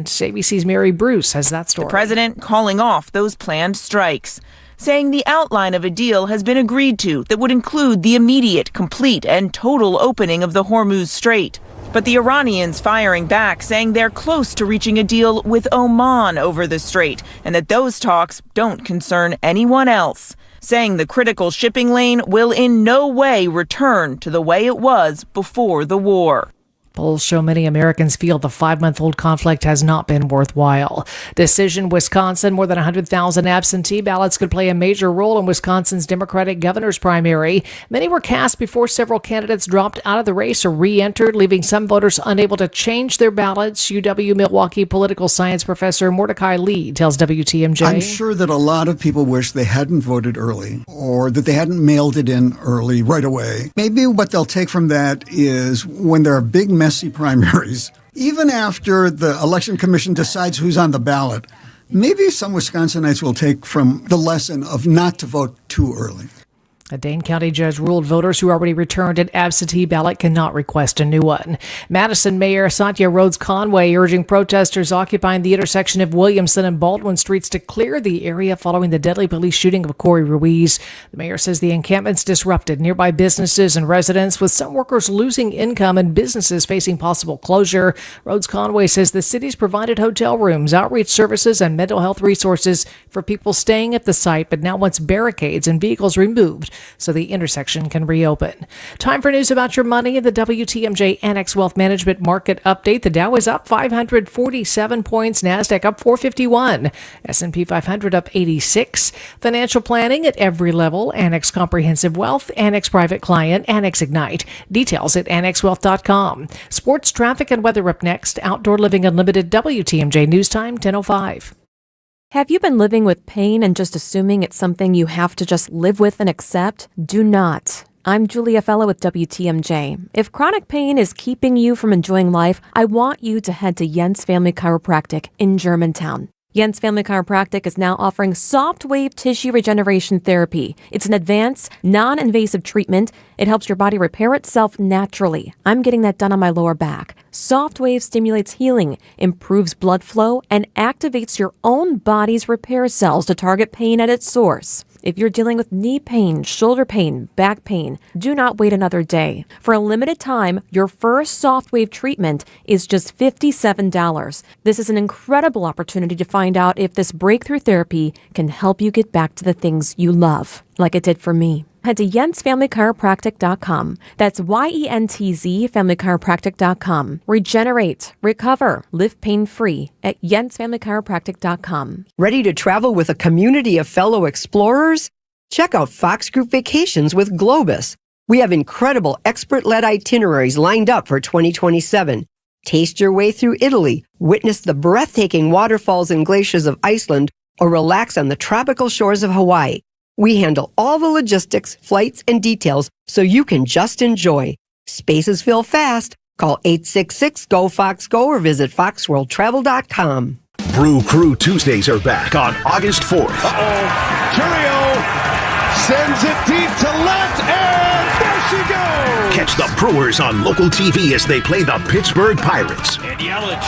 ABC's Mary Bruce has that story. The president calling off those planned strikes, saying the outline of a deal has been agreed to that would include the immediate, complete, and total opening of the Hormuz Strait. But the Iranians firing back, saying they're close to reaching a deal with Oman over the strait, and that those talks don't concern anyone else, saying the critical shipping lane will in no way return to the way it was before the war. Polls show many Americans feel the 5-month-old conflict has not been worthwhile. Decision Wisconsin, more than 100,000 absentee ballots could play a major role in Wisconsin's Democratic governor's primary. Many were cast before several candidates dropped out of the race or re-entered, leaving some voters unable to change their ballots. UW-Milwaukee political science professor Mordecai Lee tells WTMJ. I'm sure that a lot of people wish they hadn't voted early or that they hadn't mailed it in early right away. Maybe what they'll take from that is when there are big messy primaries, even after the election commission decides who's on the ballot, maybe some Wisconsinites will take from the lesson of not to vote too early. A Dane County judge ruled voters who already returned an absentee ballot cannot request a new one. Madison Mayor Satya Rhodes Conway urging protesters occupying the intersection of Williamson and Baldwin Streets to clear the area following the deadly police shooting of Corey Ruiz. The mayor says the encampments disrupted nearby businesses and residents, with some workers losing income and businesses facing possible closure. Rhodes Conway says the city's provided hotel rooms, outreach services, and mental health resources for people staying at the site, but now wants barricades and vehicles removed so the intersection can reopen. Time for news about your money. The WTMJ Annex Wealth Management Market Update. The Dow is up 547 points. NASDAQ up 451. S&P 500 up 86. Financial planning at every level. Annex Comprehensive Wealth. Annex Private Client. Annex Ignite. Details at annexwealth.com. Sports, traffic, and weather up next. Outdoor Living Unlimited. WTMJ News Time 10:05. Have you been living with pain and just assuming it's something you have to just live with and accept? Do not. I'm Julia Fellow with WTMJ. If chronic pain is keeping you from enjoying life, I want you to head to Jens Family Chiropractic in Germantown. Jens Family Chiropractic is now offering soft wave tissue regeneration therapy. It's an advanced, non-invasive treatment. It helps your body repair itself naturally. I'm getting that done on my lower back. Soft wave stimulates healing, improves blood flow, and activates your own body's repair cells to target pain at its source. If you're dealing with knee pain, shoulder pain, back pain, do not wait another day. For a limited time, your first softwave treatment is just $57. This is an incredible opportunity to find out if this breakthrough therapy can help you get back to the things you love, like it did for me. Head to jensfamilychiropractic.com. That's YENTZ familychiropractic.com. Regenerate, recover, live pain-free at jensfamilychiropractic.com. Ready to travel with a community of fellow explorers? Check out Fox Group Vacations with Globus. We have incredible expert-led itineraries lined up for 2027. Taste your way through Italy, witness the breathtaking waterfalls and glaciers of Iceland, or relax on the tropical shores of Hawaii. We handle all the logistics, flights, and details so you can just enjoy. Spaces fill fast. Call 866-GO-FOX-GO or visit foxworldtravel.com. Brew Crew Tuesdays are back on August 4th. Curio sends it deep to left, and there she goes! Catch the Brewers on local TV as they play the Pittsburgh Pirates. And Yelich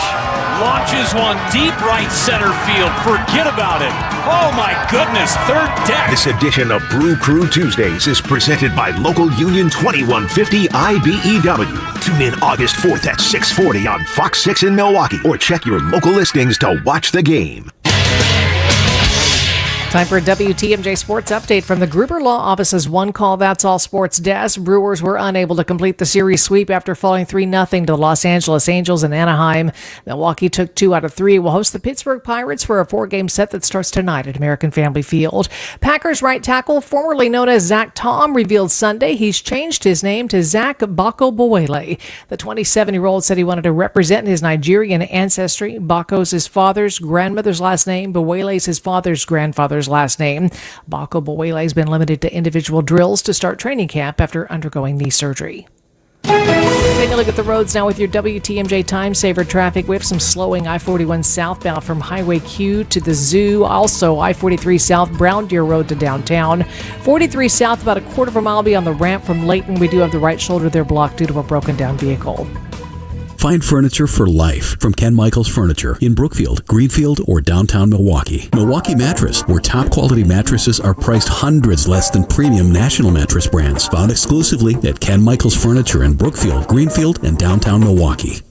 launches one deep right center field. Forget about it. Oh my goodness, third deck. This edition of Brew Crew Tuesdays is presented by Local Union 2150 IBEW. Tune in August 4th at 6:40 on Fox 6 in Milwaukee, or check your local listings to watch the game. Time for a WTMJ Sports Update from the Gruber Law Office's One Call That's All Sports desk. Brewers were unable to complete the series sweep after falling 3-0 to the Los Angeles Angels in Anaheim. Milwaukee took 2 out of 3. Will host the Pittsburgh Pirates for a 4-game set that starts tonight at American Family Field. Packers right tackle, formerly known as Zach Tom, revealed Sunday he's changed his name to Zach Bako-Bowele. The 27-year-old said he wanted to represent his Nigerian ancestry. Bako's his father's grandmother's last name. Bowele's his father's grandfather's last name. Bako-Bowele has been limited to individual drills to start training camp after undergoing knee surgery. Taking a look at the roads now with your WTMJ Time Saver traffic. We have some slowing I-41 southbound from Highway Q to the Zoo. Also, I-43 south, Brown Deer Road to downtown. 43 south, about a quarter of a mile beyond the ramp from Layton. We do have the right shoulder there blocked due to a broken down vehicle. Find furniture for life from Ken Michaels Furniture in Brookfield, Greenfield, or downtown Milwaukee. Milwaukee Mattress, where top quality mattresses are priced hundreds less than premium national mattress brands. Found exclusively at Ken Michaels Furniture in Brookfield, Greenfield, and downtown Milwaukee.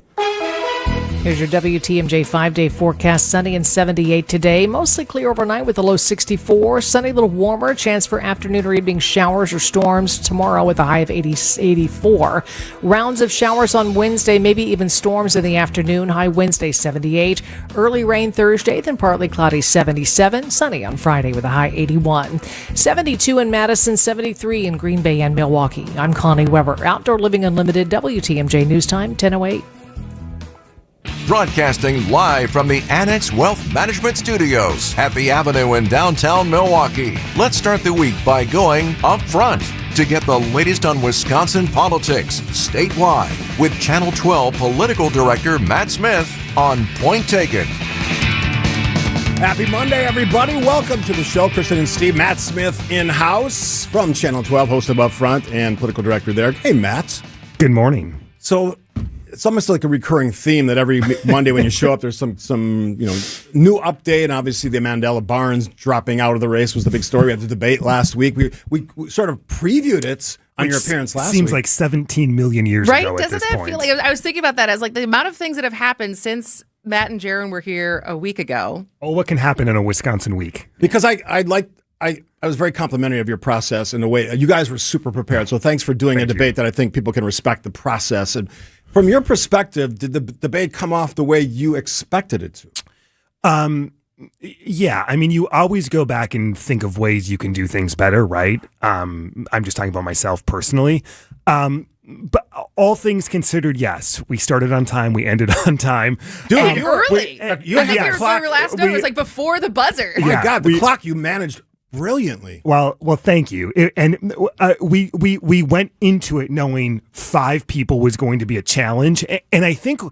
Here's your WTMJ 5-day forecast. Sunny and 78 today. Mostly clear overnight with a low 64. Sunny, a little warmer. Chance for afternoon or evening showers or storms tomorrow with a high of 84. Rounds of showers on Wednesday, maybe even storms in the afternoon. High Wednesday 78. Early rain Thursday, then partly cloudy 77. Sunny on Friday with a high 81. 72 in Madison, 73 in Green Bay and Milwaukee. I'm Connie Weber. Outdoor Living Unlimited, WTMJ News Time 10:08. Broadcasting live from the Annex Wealth Management Studios at the Avenue in downtown Milwaukee. Let's start the week by going up front to get the latest on Wisconsin politics statewide with Channel 12 Political Director Matt Smith on Point Taken. Happy Monday, everybody. Welcome to the show. Kristen and Steve, Matt Smith in-house from Channel 12, host of Up Front and political director there. Hey, Matt. Good morning. So it's almost like a recurring theme that every Monday when you show up, there's some new update. And obviously, the Mandela Barnes dropping out of the race was the big story. We had the debate last week. We sort of previewed it on your appearance last week. Seems like 17 million years right? ago at Doesn't this that point. feel like I was thinking about that as like the amount of things that have happened since Matt and Jaron were here a week ago. Oh, what can happen in a Wisconsin week? Because I was very complimentary of your process in the way you guys were super prepared. So thanks for doing a debate that I think people can respect the process. And from your perspective, did the debate come off the way you expected it to? Yeah, I mean, you always go back and think of ways you can do things better, right? I'm just talking about myself personally. But all things considered, yes, we started on time, we ended on time. Dude, early. I think you were last note. It was like before the buzzer. Oh my God, the clock you managed brilliantly. Well, thank you. We went into it knowing 5 people was going to be a challenge, and I think,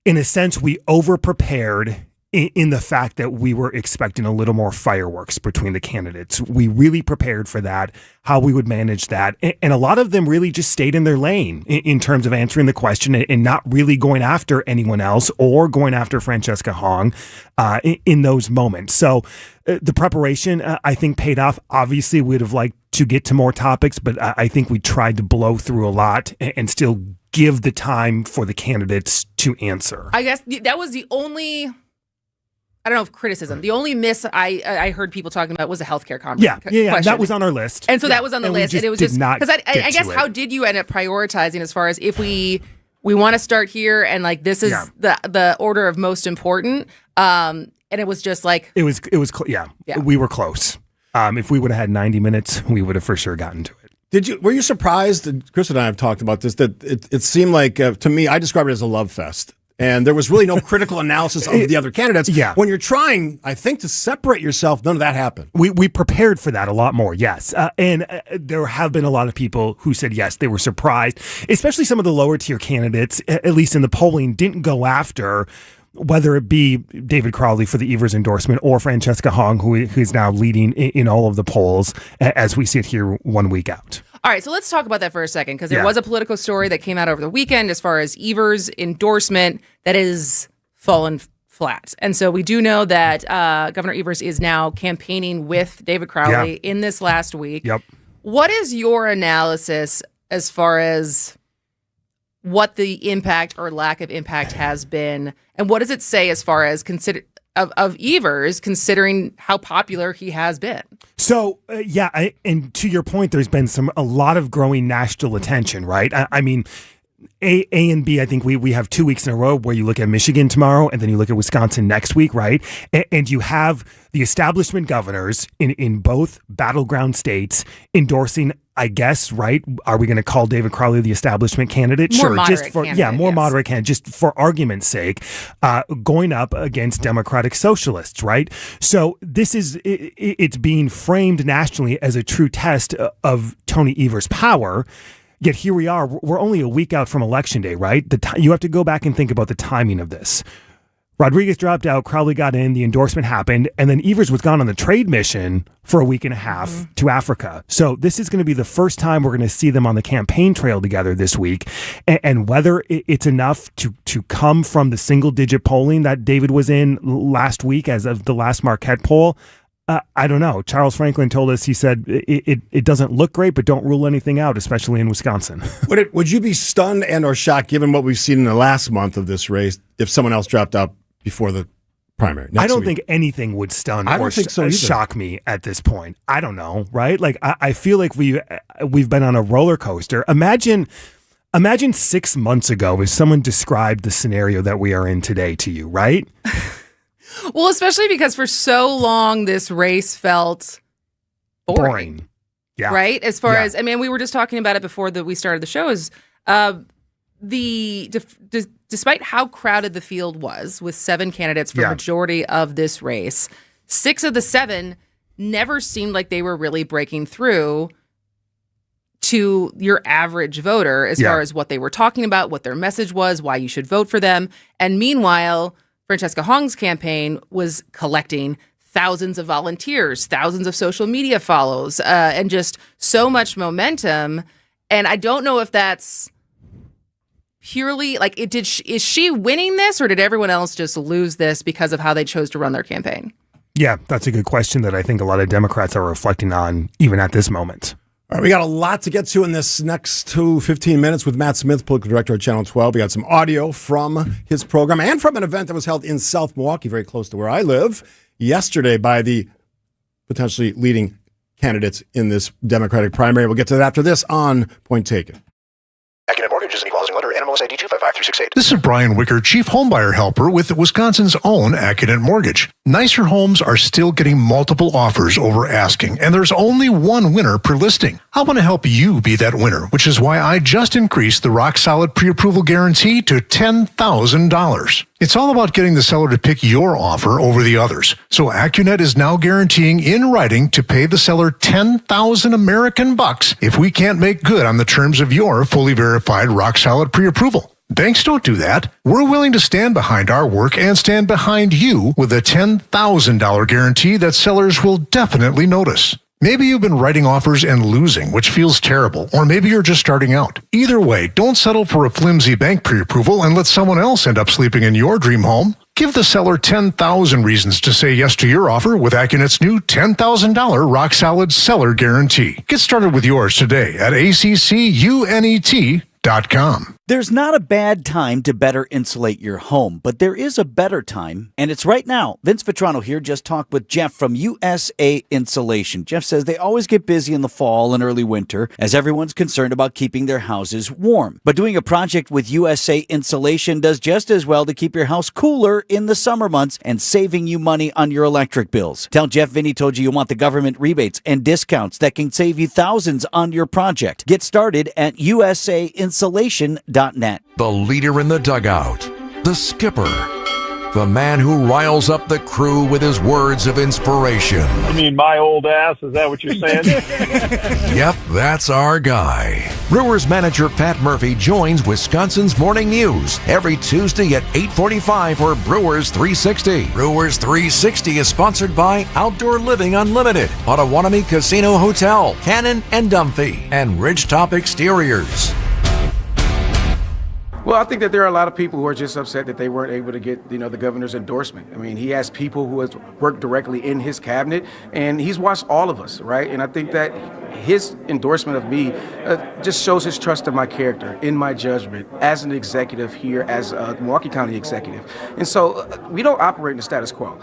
in a sense, we over-prepared in the fact that we were expecting a little more fireworks between the candidates. We really prepared for that, how we would manage that, and a lot of them really just stayed in their lane in terms of answering the question and not really going after anyone else or going after Francesca Hong in those moments. So the preparation, I think, paid off. Obviously, we'd have liked to get to more topics, but I think we tried to blow through a lot and still give the time for the candidates to answer. I guess that was the only, I don't know if criticism, the only miss I heard people talking about was a healthcare conference. Yeah, that was on our list. And so that was on the list. And it was just, because I guess, how it. did you end up prioritizing as far as if we want to start here and like this is the order of most important? And it was just like we were close. If we would have had 90 minutes, we would have for sure gotten to it. Were you surprised? Chris and I have talked about this. That it seemed like to me, I described it as a love fest, and there was really no critical analysis of the other candidates. Yeah. When you're trying, I think, to separate yourself, none of that happened. We prepared for that a lot more. Yes, and there have been a lot of people who said yes, they were surprised, especially some of the lower tier candidates, at least in the polling, didn't go after, whether it be David Crowley for the Evers endorsement or Francesca Hong, who's now leading in all of the polls as we sit here 1 week out. All right, so let's talk about that for a second, because there was a political story that came out over the weekend as far as Evers' endorsement that is fallen flat. And so we do know that Governor Evers is now campaigning with David Crowley in this last week. Yep. What is your analysis as far as what the impact or lack of impact has been, and what does it say as far as of Evers, considering how popular he has been? So, and to your point, there's been a lot of growing national attention, right? I mean, A and B, I think we have 2 weeks in a row where you look at Michigan tomorrow and then you look at Wisconsin next week, right? And you have the establishment governors in both battleground states endorsing, I guess, right? Are we going to call David Crowley the establishment candidate? More sure, moderate just for candidate, more moderate candidate, just for argument's sake, going up against Democratic socialists, right? So this is it's being framed nationally as a true test of Tony Evers' power. Yet here we are. We're only a week out from Election Day, right? You have to go back and think about the timing of this. Rodriguez dropped out, Crowley got in, the endorsement happened, and then Evers was gone on the trade mission for a week and a half to Africa. So this is going to be the first time we're going to see them on the campaign trail together this week. And whether it's enough to come from the single-digit polling that David was in last week as of the last Marquette poll, I don't know. Charles Franklin told us, he said, it doesn't look great, but don't rule anything out, especially in Wisconsin. Would you be stunned and or shocked, given what we've seen in the last month of this race, if someone else dropped out before the primary? I don't think anything would stun or shock me at this point. I don't know, right? Like, I feel like we've been on a roller coaster. Imagine 6 months ago if someone described the scenario that we are in today to you, right? Well, especially because for so long this race felt boring. Yeah. Right? As far as, I mean, we were just talking about it before we started the show, is despite how crowded the field was with 7 candidates for majority of this race, 6 of the 7 never seemed like they were really breaking through to your average voter as far as what they were talking about, what their message was, why you should vote for them. And meanwhile, Francesca Hong's campaign was collecting thousands of volunteers, thousands of social media follows, and just so much momentum. And I don't know if that's purely like is she winning this, or did everyone else just lose this because of how they chose to run their campaign? Yeah, that's a good question that I think a lot of Democrats are reflecting on even at this moment. All right, we got a lot to get to in this next 15 minutes with Matt Smith, political director at Channel 12. We got some audio from his program and from an event that was held in South Milwaukee, very close to where I live, yesterday by the potentially leading candidates in this Democratic primary. We'll get to that after this on Point Taken. Accident Mortgage is an equal housing lender. NMLS ID 255368. This is Brian Wicker, Chief Homebuyer Helper with Wisconsin's own Accident Mortgage. Nicer homes are still getting multiple offers over asking, and there's only one winner per listing. I want to help you be that winner, which is why I just increased the rock-solid pre-approval guarantee to $10,000. It's all about getting the seller to pick your offer over the others. So AccuNet is now guaranteeing in writing to pay the seller 10,000 American bucks if we can't make good on the terms of your fully verified rock-solid pre-approval. Banks don't do that. We're willing to stand behind our work and stand behind you with a $10,000 guarantee that sellers will definitely notice. Maybe you've been writing offers and losing, which feels terrible, or maybe you're just starting out. Either way, don't settle for a flimsy bank pre-approval and let someone else end up sleeping in your dream home. Give the seller 10,000 reasons to say yes to your offer with AccuNet's new $10,000 rock-solid seller guarantee. Get started with yours today at accunet.com. There's not a bad time to better insulate your home, but there is a better time, and it's right now. Vince Vitrano here just talked with Jeff from USA Insulation. Jeff says they always get busy in the fall and early winter as everyone's concerned about keeping their houses warm. But doing a project with USA Insulation does just as well to keep your house cooler in the summer months and saving you money on your electric bills. Tell Jeff Vinny told you want the government rebates and discounts that can save you thousands on your project. Get started at usainsulation.net. The leader in the dugout, the skipper, the man who riles up the crew with his words of inspiration. You mean my old ass? Is that what you're saying? Yep, that's our guy. Brewers manager Pat Murphy joins Wisconsin's Morning News every Tuesday at 8:45 for Brewers 360. Brewers 360 is sponsored by Outdoor Living Unlimited, Potawatomi Casino Hotel, Cannon and Dumphy, and Ridgetop Exteriors. Well, I think that there are a lot of people who are just upset that they weren't able to get, the governor's endorsement. I mean, he has people who has worked directly in his cabinet, and he's watched all of us, right? And I think that his endorsement of me just shows his trust in my character, in my judgment, as an executive here, as a Milwaukee County executive. And so we don't operate in the status quo.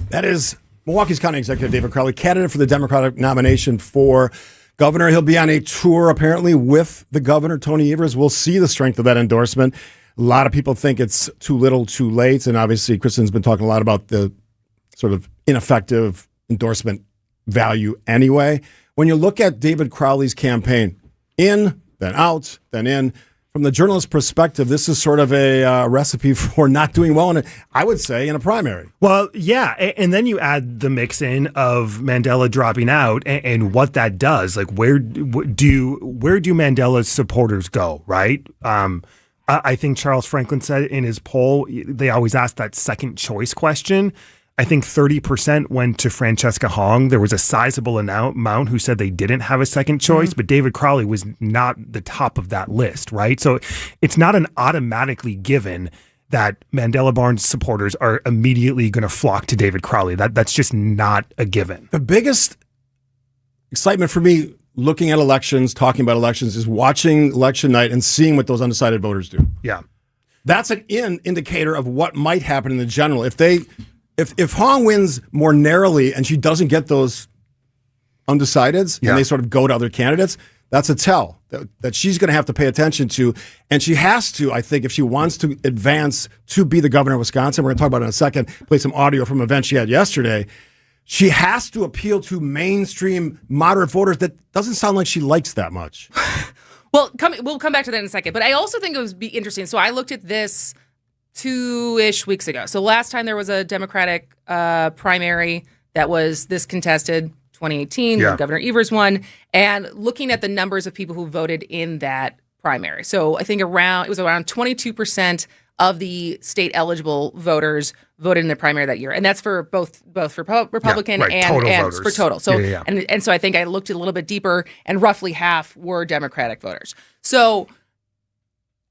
That is Milwaukee's County Executive David Crowley, candidate for the Democratic nomination for governor. He'll be on a tour apparently with the governor, Tony Evers. We'll see the strength of that endorsement. A lot of people think it's too little, too late. And obviously, Kristen's been talking a lot about the sort of ineffective endorsement value anyway. When you look at David Crowley's campaign, in, then out, then in, from the journalist perspective, this is sort of a recipe for not doing well, I would say, in a primary. Well, yeah, and then you add the mix in of Mandela dropping out and what that does. Like, where do Mandela's supporters go, right? I think Charles Franklin said in his poll, they always ask that second choice question. I think 30% went to Francesca Hong. There was a sizable amount who said they didn't have a second choice, but David Crowley was not the top of that list, right? So it's not an automatically given that Mandela Barnes supporters are immediately going to flock to David Crowley. That's just not a given. The biggest excitement for me looking at elections, talking about elections, is watching election night and seeing what those undecided voters do. Yeah. That's an indicator of what might happen in the general. If Hong wins more narrowly and she doesn't get those undecideds and they sort of go to other candidates, that's a tell that she's going to have to pay attention to. And she has to, I think, if she wants to advance to be the governor of Wisconsin, we're going to talk about it in a second, play some audio from an event she had yesterday. She has to appeal to mainstream moderate voters. That doesn't sound like she likes that much. Well, we'll come back to that in a second. But I also think it would be interesting. So I looked at this 2-ish weeks ago. So last time there was a Democratic primary that was this contested, 2018, when Governor Evers won, and looking at the numbers of people who voted in that primary. So I think it was around 22% of the state eligible voters voted in the primary that year, and that's for both Republican and for total. So and so I think I looked a little bit deeper, and roughly half were Democratic voters. So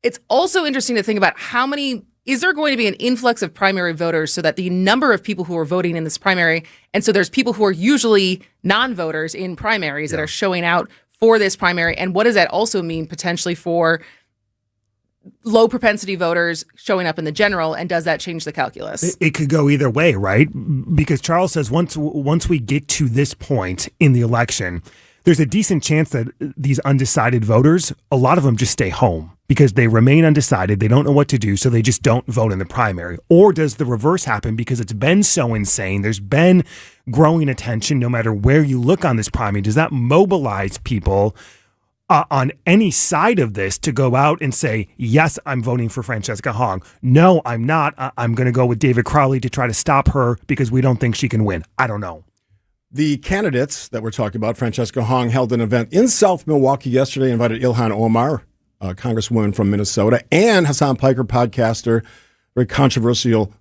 it's also interesting to think about how many. Is there going to be an influx of primary voters so that the number of people who are voting in this primary, and so there's people who are usually non-voters in primaries that are showing out for this primary, and what does that also mean potentially for low propensity voters showing up in the general, and does that change the calculus? It could go either way, right? Because Charles says once we get to this point in the election, there's a decent chance that these undecided voters, a lot of them just stay home because they remain undecided. They don't know what to do, so they just don't vote in the primary. Or does the reverse happen because it's been so insane? There's been growing attention no matter where you look on this primary. Does that mobilize people on any side of this to go out and say, yes, I'm voting for Francesca Hong. No, I'm not. I'm going to go with David Crowley to try to stop her because we don't think she can win. I don't know. The candidates that we're talking about, Francesca Hong, held an event in South Milwaukee yesterday, invited Ilhan Omar, a congresswoman from Minnesota, and Hasan Piker, podcaster, very controversial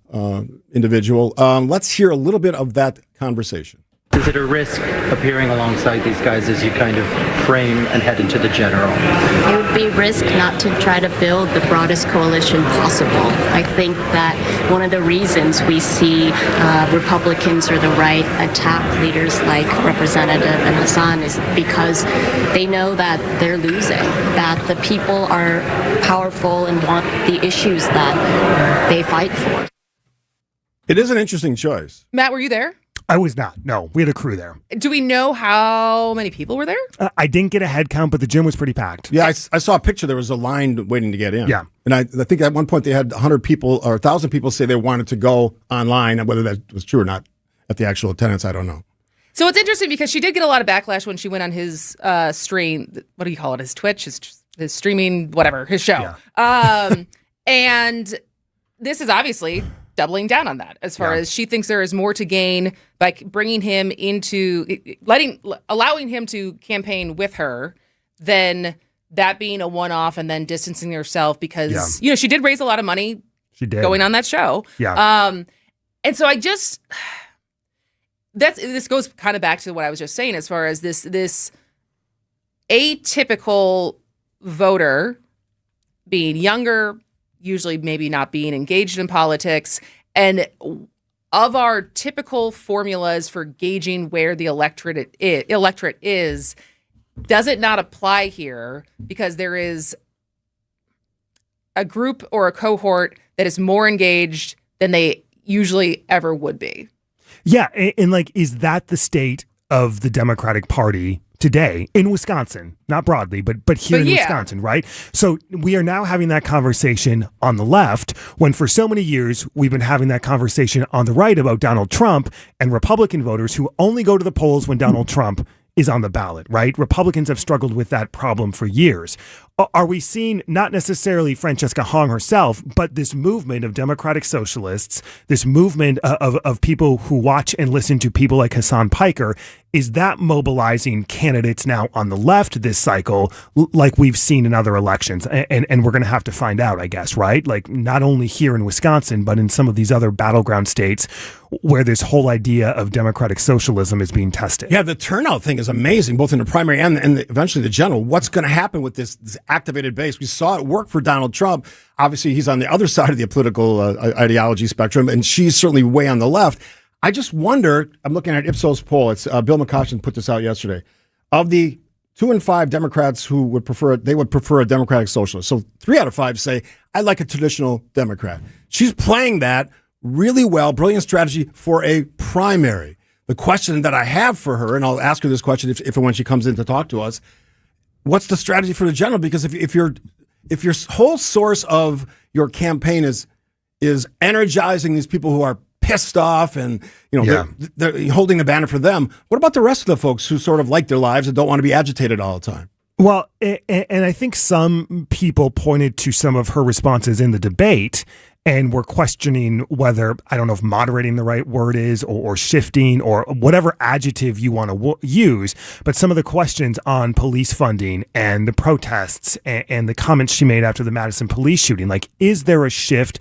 individual. Let's hear a little bit of that conversation. Is it a risk appearing alongside these guys as you kind of frame and head into the general? It would be a risk not to try to build the broadest coalition possible. I think that one of the reasons we see Republicans or the right attack leaders like Representative and Hasan is because they know that they're losing, that the people are powerful and want the issues that they fight for. It is an interesting choice. Matt, were you there? I was not. No, we had a crew there. Do we know how many people were there? I didn't get a head count, but the gym was pretty packed. Yeah, I saw a picture. There was a line waiting to get in. Yeah. And I think at one point they had 100 people or 1,000 people say they wanted to go online. And whether that was true or not at the actual attendance, I don't know. So it's interesting because she did get a lot of backlash when she went on his stream. What do you call it? His Twitch, his streaming, whatever, his show. Yeah. And this is obviously doubling down on that as far as she thinks there is more to gain by bringing him into allowing him to campaign with her than that being a one-off and then distancing herself because she did raise a lot of money going on that show. Yeah. And so this goes kind of back to what I was just saying as far as this atypical voter being younger, usually maybe not being engaged in politics. And of our typical formulas for gauging where the electorate is, does it not apply here because there is a group or a cohort that is more engaged than they usually ever would be? Yeah. And is that the state of the Democratic Party today in Wisconsin, not broadly, but here in Wisconsin, right? So we are now having that conversation on the left when for so many years we've been having that conversation on the right about Donald Trump and Republican voters who only go to the polls when Donald Trump is on the ballot, right? Republicans have struggled with that problem for years. Are we seeing not necessarily Francesca Hong herself, but this movement of democratic socialists, this movement of people who watch and listen to people like Hasan Piker? is that mobilizing candidates now on the left this cycle, like we've seen in other elections? And we're going to have to find out, I guess, right? Like not only here in Wisconsin, but in some of these other battleground states where this whole idea of democratic socialism is being tested. Yeah, the turnout thing is amazing, both in the primary and eventually the general. What's going to happen with this activated base? We saw it work for Donald Trump. Obviously, he's on the other side of the political ideology spectrum, and she's certainly way on the left. I just wonder, I'm looking at Ipsos poll. It's Bill McCoshen put this out yesterday. Of the 2 in 5 Democrats who would prefer a democratic socialist. So 3 out of 5 say, I like a traditional Democrat. She's playing that really well, brilliant strategy for a primary. The question that I have for her, and I'll ask her this question if and when she comes in to talk to us, what's the strategy for the general? Because if your whole source of your campaign is energizing these people who are pissed off and they're holding the banner for them, what about the rest of the folks who sort of like their lives and don't want to be agitated all the time? Well, and I think some people pointed to some of her responses in the debate and were questioning whether, I don't know if moderating the right word is or shifting or whatever adjective you want to use, but some of the questions on police funding and the protests and the comments she made after the Madison police shooting, like, is there a shift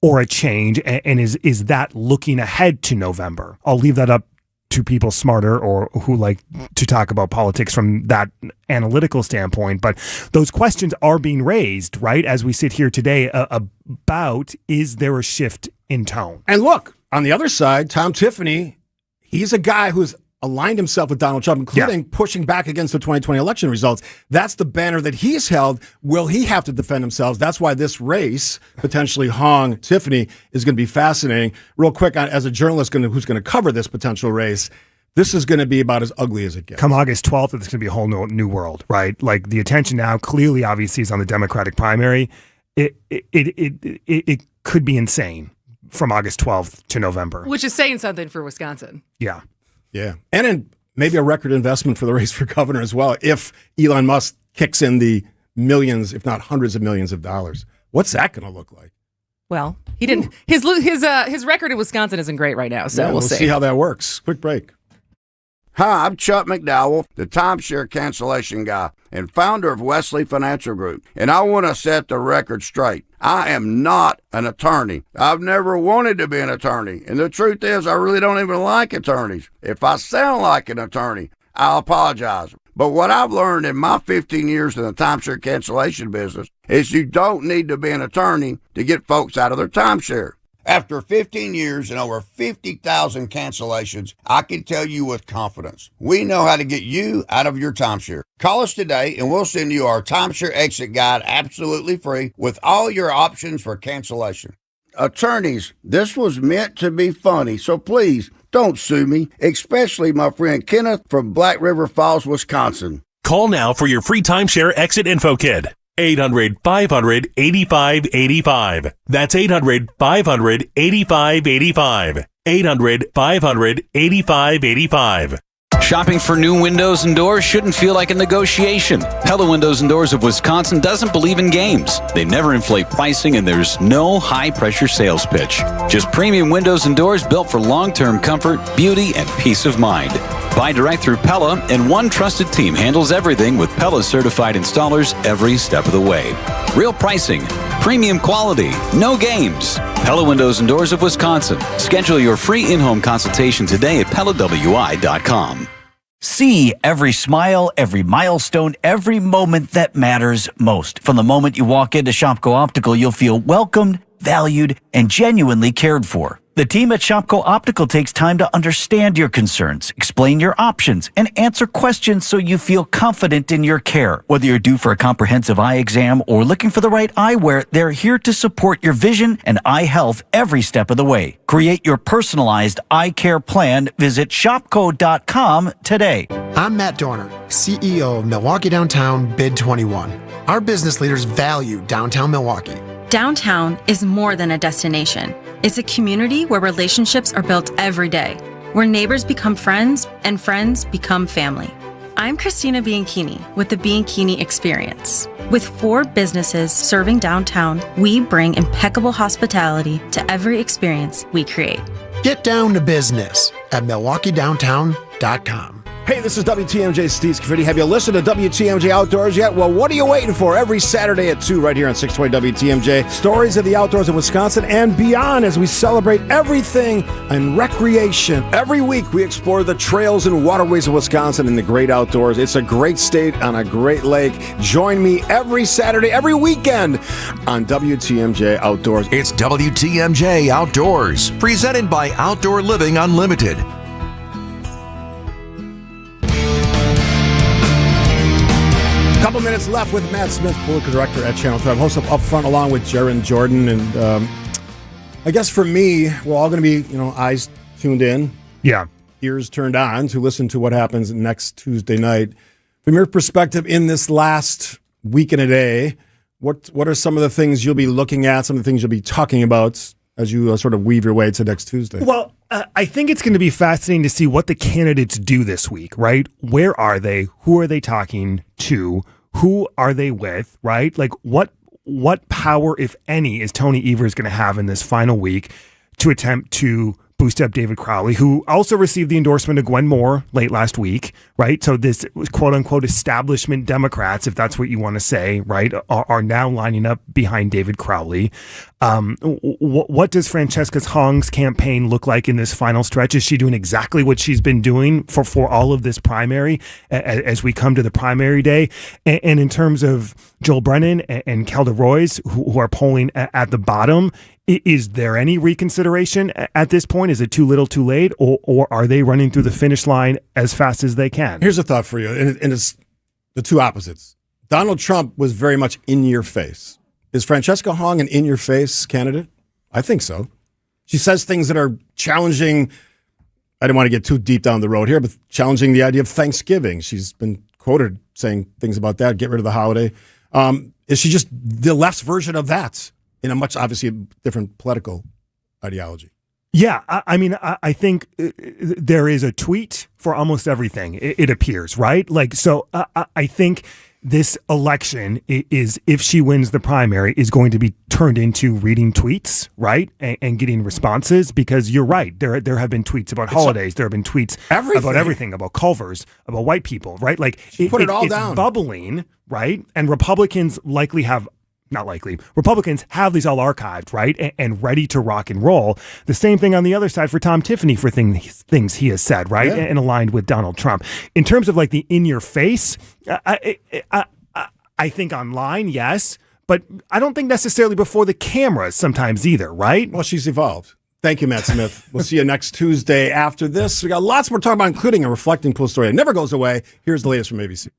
or a change, and is that looking ahead to November? I'll leave that up to people smarter or who like to talk about politics from that analytical standpoint. But those questions are being raised, right, as we sit here today about, is there a shift in tone? And look, on the other side, Tom Tiffany, he's a guy who's aligned himself with Donald Trump, including pushing back against the 2020 election results. That's the banner that he's held. Will he have to defend himself? That's why this race, potentially Hong, Tiffany, is going to be fascinating. Real quick, as a journalist who's going to cover this potential race, this is going to be about as ugly as it gets. Come August 12th, it's going to be a whole new world, right? Like the attention now clearly, obviously, is on the Democratic primary. It could be insane from August 12th to November. Which is saying something for Wisconsin. Yeah. Yeah. And maybe a record investment for the race for governor as well, if Elon Musk kicks in the millions, if not hundreds of millions of dollars. What's that going to look like? Well, he didn't. His record in Wisconsin isn't great right now, so we'll see how that works. Quick break. Hi, I'm Chuck McDowell, the timeshare cancellation guy and founder of Wesley Financial Group, and I want to set the record straight. I am not an attorney. I've never wanted to be an attorney, and the truth is I really don't even like attorneys. If I sound like an attorney, I'll apologize. But what I've learned in my 15 years in the timeshare cancellation business is you don't need to be an attorney to get folks out of their timeshare. After 15 years and over 50,000 cancellations, I can tell you with confidence, we know how to get you out of your timeshare. Call us today and we'll send you our timeshare exit guide absolutely free with all your options for cancellation. Attorneys, this was meant to be funny, so please don't sue me, especially my friend Kenneth from Black River Falls, Wisconsin. Call now for your free timeshare exit info kit. 800-500-8585. That's 800-500-8585. 800-500-8585. Shopping for new windows and doors shouldn't feel like a negotiation. Pella Windows and Doors of Wisconsin doesn't believe in games. They never inflate pricing, and there's no high-pressure sales pitch. Just premium windows and doors built for long-term comfort, beauty, and peace of mind. Buy direct through Pella, and one trusted team handles everything with Pella-certified installers every step of the way. Real pricing, premium quality, no games. Pella Windows and Doors of Wisconsin. Schedule your free in-home consultation today at PellaWI.com. See every smile, every milestone, every moment that matters most. From the moment you walk into Shopko Optical, you'll feel welcomed, valued, and genuinely cared for. The team at Shopko Optical takes time to understand your concerns, explain your options, and answer questions so you feel confident in your care. Whether you're due for a comprehensive eye exam or looking for the right eyewear, they're here to support your vision and eye health every step of the way. Create your personalized eye care plan. Visit shopko.com today. I'm Matt Dorner, CEO of Milwaukee Downtown Bid 21. Our business leaders value downtown Milwaukee. Downtown is more than a destination. It's a community where relationships are built every day, where neighbors become friends and friends become family. I'm Christina Bianchini with the Bianchini Experience. With 4 businesses serving downtown, we bring impeccable hospitality to every experience we create. Get down to business at MilwaukeeDowntown.com. Hey, this is WTMJ Steve Scaffidi. Have you listened to WTMJ Outdoors yet? Well, what are you waiting for? Every Saturday at 2 right here on 620 WTMJ. Stories of the outdoors in Wisconsin and beyond as we celebrate everything in recreation. Every week we explore the trails and waterways of Wisconsin in the great outdoors. It's a great state on a great lake. Join me every Saturday, every weekend on WTMJ Outdoors. It's WTMJ Outdoors, presented by Outdoor Living Unlimited. Couple minutes left with Matt Smith, political director at Channel 12, host of Upfront along with Jaron Jordan. And I guess for me, we're all going to be, eyes tuned in. Yeah. Ears turned on to listen to what happens next Tuesday night. From your perspective, in this last week and a day, what are some of the things you'll be looking at, some of the things you'll be talking about as you sort of weave your way to next Tuesday? Well, I think it's going to be fascinating to see what the candidates do this week, right? Where are they? Who are they talking to? Who are they with, right? Like what power, if any, is Tony Evers going to have in this final week to attempt to boost up David Crowley, who also received the endorsement of Gwen Moore late last week, right? So this quote unquote establishment Democrats, if that's what you want to say, right, are now lining up behind David Crowley. What does Francesca Hong's campaign look like in this final stretch? Is she doing exactly what she's been doing for all of this primary as we come to the primary day? And in terms of Joel Brennan and Kelda Roys, who are polling at the bottom, is there any reconsideration at this point? Is it too little too late? Or are they running through the finish line as fast as they can? Here's a thought for you, and it's the two opposites. Donald Trump was very much in your face. Is Francesca Hong an in-your-face candidate? I think so. She says things that are challenging. I didn't want to get too deep down the road here, but challenging the idea of Thanksgiving. She's been quoted saying things about that, get rid of the holiday. Is she just the left's version of that in a much, obviously, different political ideology? Yeah, I think there is a tweet for almost everything, it appears, right? So I think this election is, if she wins the primary, is going to be turned into reading tweets, right? And getting responses, because you're right. There have been tweets about holidays. There have been tweets about everything, about Culvers, about white people, right? Put it all down. It's bubbling, right? And Republicans Republicans have these all archived, right? And ready to rock and roll. The same thing on the other side for Tom Tiffany for things he has said, right? Yeah. And aligned with Donald Trump. In terms of the in your face, I think online, yes, but I don't think necessarily before the cameras sometimes either, right? Well, she's evolved. Thank you, Matt Smith. We'll see you next Tuesday after this. We got lots more to talk about, including a reflecting pool story that never goes away. Here's the latest from ABC.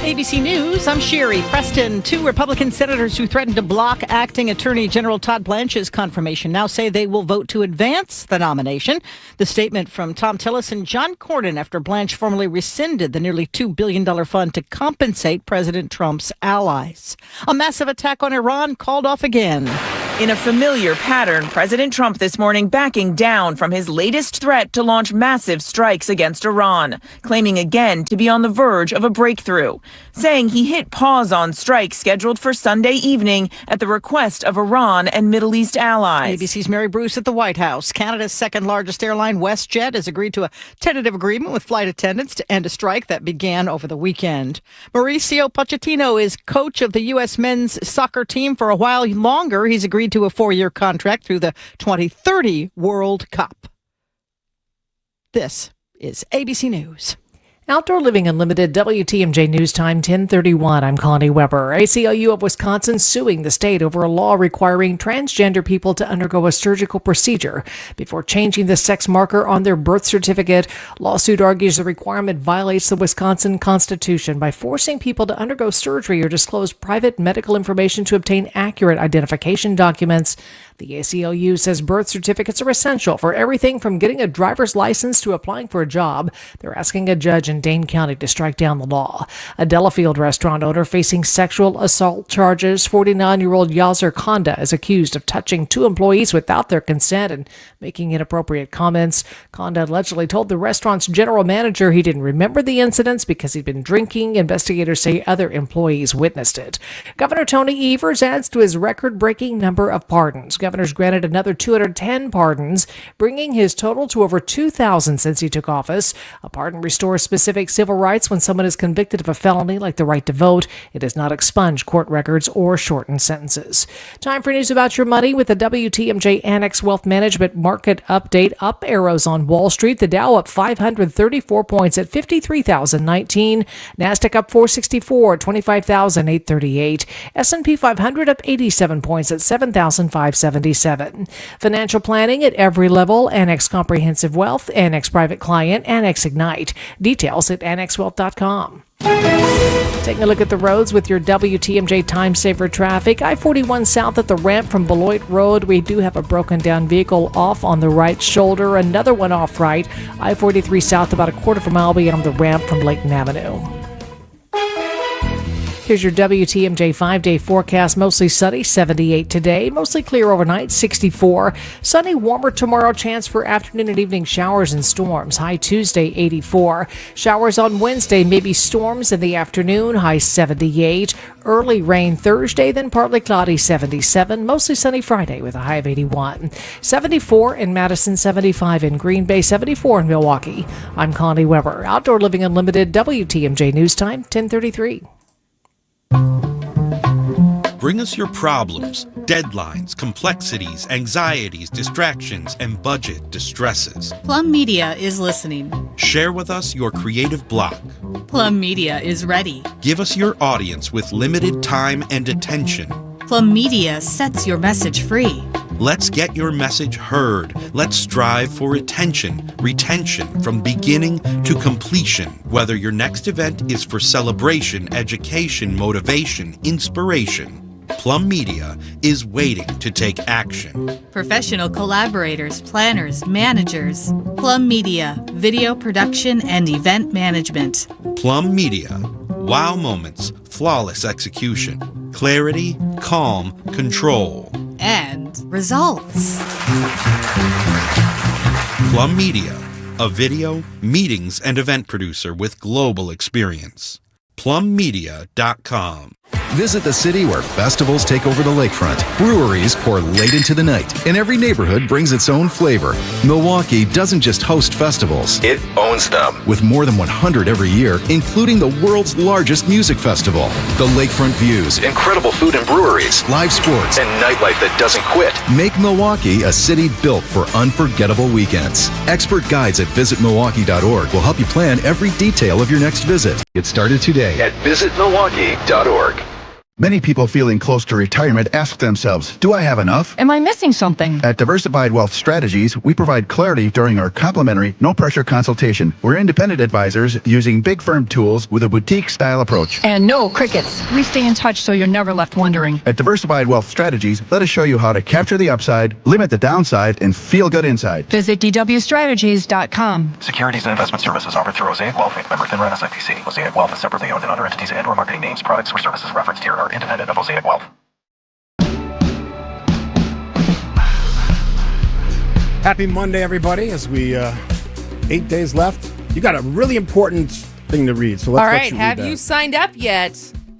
ABC News, I'm Sherry Preston. 2 Republican senators who threatened to block acting Attorney General Todd Blanche's confirmation now say they will vote to advance the nomination. The statement from Tom Tillis and John Cornyn after Blanche formally rescinded the nearly $2 billion fund to compensate President Trump's allies. A massive attack on Iran called off again. In a familiar pattern, President Trump this morning backing down from his latest threat to launch massive strikes against Iran, claiming again to be on the verge of a breakthrough, saying he hit pause on strikes scheduled for Sunday evening at the request of Iran and Middle East allies. ABC's Mary Bruce at the White House. Canada's second largest airline, WestJet, has agreed to a tentative agreement with flight attendants to end a strike that began over the weekend. Mauricio Pochettino is coach of the U.S. men's soccer team for a while longer. He's agreed to a 4-year contract through the 2030 World Cup. This is ABC News. Outdoor Living Unlimited, WTMJ News Time, 10:31. I'm Connie Weber. ACLU of Wisconsin suing the state over a law requiring transgender people to undergo a surgical procedure before changing the sex marker on their birth certificate. Lawsuit argues the requirement violates the Wisconsin Constitution by forcing people to undergo surgery or disclose private medical information to obtain accurate identification documents. The ACLU says birth certificates are essential for everything from getting a driver's license to applying for a job. They're asking a judge in Dane County to strike down the law. A Delafield restaurant owner facing sexual assault charges. 49-year-old Yaser Konda is accused of touching 2 employees without their consent and making inappropriate comments. Konda allegedly told the restaurant's general manager he didn't remember the incidents because he'd been drinking. Investigators say other employees witnessed it. Governor Tony Evers adds to his record-breaking number of pardons. governor's granted another 210 pardons, bringing his total to over 2,000 since he took office. A pardon restores specific civil rights when someone is convicted of a felony like the right to vote. It does not expunge court records or shorten sentences. Time for news about your money with the WTMJ Annex Wealth Management Market Update. Up arrows on Wall Street. The Dow up 534 points at 53,019. NASDAQ up 464 at 25,838. S&P 500 up 87 points at 7,577. Financial planning at every level. Annex Comprehensive Wealth, Annex Private Client, Annex Ignite. Details at annexwealth.com. Taking a look at the roads with your WTMJ Time Saver traffic. I-41 south at the ramp from Beloit Road. We do have a broken down vehicle off on the right shoulder. Another one off right. I-43 south about a quarter of a mile beyond the ramp from Layton Avenue. Here's your WTMJ 5-day forecast. Mostly sunny, 78 today. Mostly clear overnight, 64. Sunny, warmer tomorrow. Chance for afternoon and evening showers and storms. High Tuesday, 84. Showers on Wednesday, maybe storms in the afternoon. High 78. Early rain Thursday, then partly cloudy, 77. Mostly sunny Friday with a high of 81. 74 in Madison, 75 in Green Bay, 74 in Milwaukee. I'm Connie Weber. Outdoor Living Unlimited, WTMJ News Time, 10:33. Bring us your problems, deadlines, complexities, anxieties, distractions, and budget distresses. Plum Media is listening. Share with us your creative block. Plum Media is ready. Give us your audience with limited time and attention. Plum Media sets your message free. Let's get your message heard. Let's strive for retention from beginning to completion. Whether your next event is for celebration, education, motivation, inspiration, Plum Media is waiting to take action. Professional collaborators, planners, managers. Plum Media, video production and event management. Plum Media, wow moments, flawless execution, clarity, calm, control. And results. Plum Media, a video, meetings, and event producer with global experience. PlumMedia.com. Visit the city where festivals take over the lakefront, breweries pour late into the night, and every neighborhood brings its own flavor. Milwaukee doesn't just host festivals, it owns them. With more than 100 every year, including the world's largest music festival. The lakefront views, incredible food and breweries, live sports, and nightlife that doesn't quit make Milwaukee a city built for unforgettable weekends. Expert guides at visitmilwaukee.org will help you plan every detail of your next visit. Get started today at visitmilwaukee.org. Many people feeling close to retirement ask themselves, do I have enough? Am I missing something? At Diversified Wealth Strategies, we provide clarity during our complimentary, no-pressure consultation. We're independent advisors using big firm tools with a boutique-style approach. And no crickets. We stay in touch so you're never left wondering. At Diversified Wealth Strategies, let us show you how to capture the upside, limit the downside, and feel good inside. Visit dwstrategies.com. Securities and investment services offered through Mosaic Wealth, Inc. member FINRA SIPC. Mosaic Wealth is separately owned and other entities and/or marketing names, products, or services referenced here are independent of Mosaic Wealth. Happy Monday, everybody. As we 8 days left, you got a really important thing to read. So let's all let right, you have read that. you signed up yet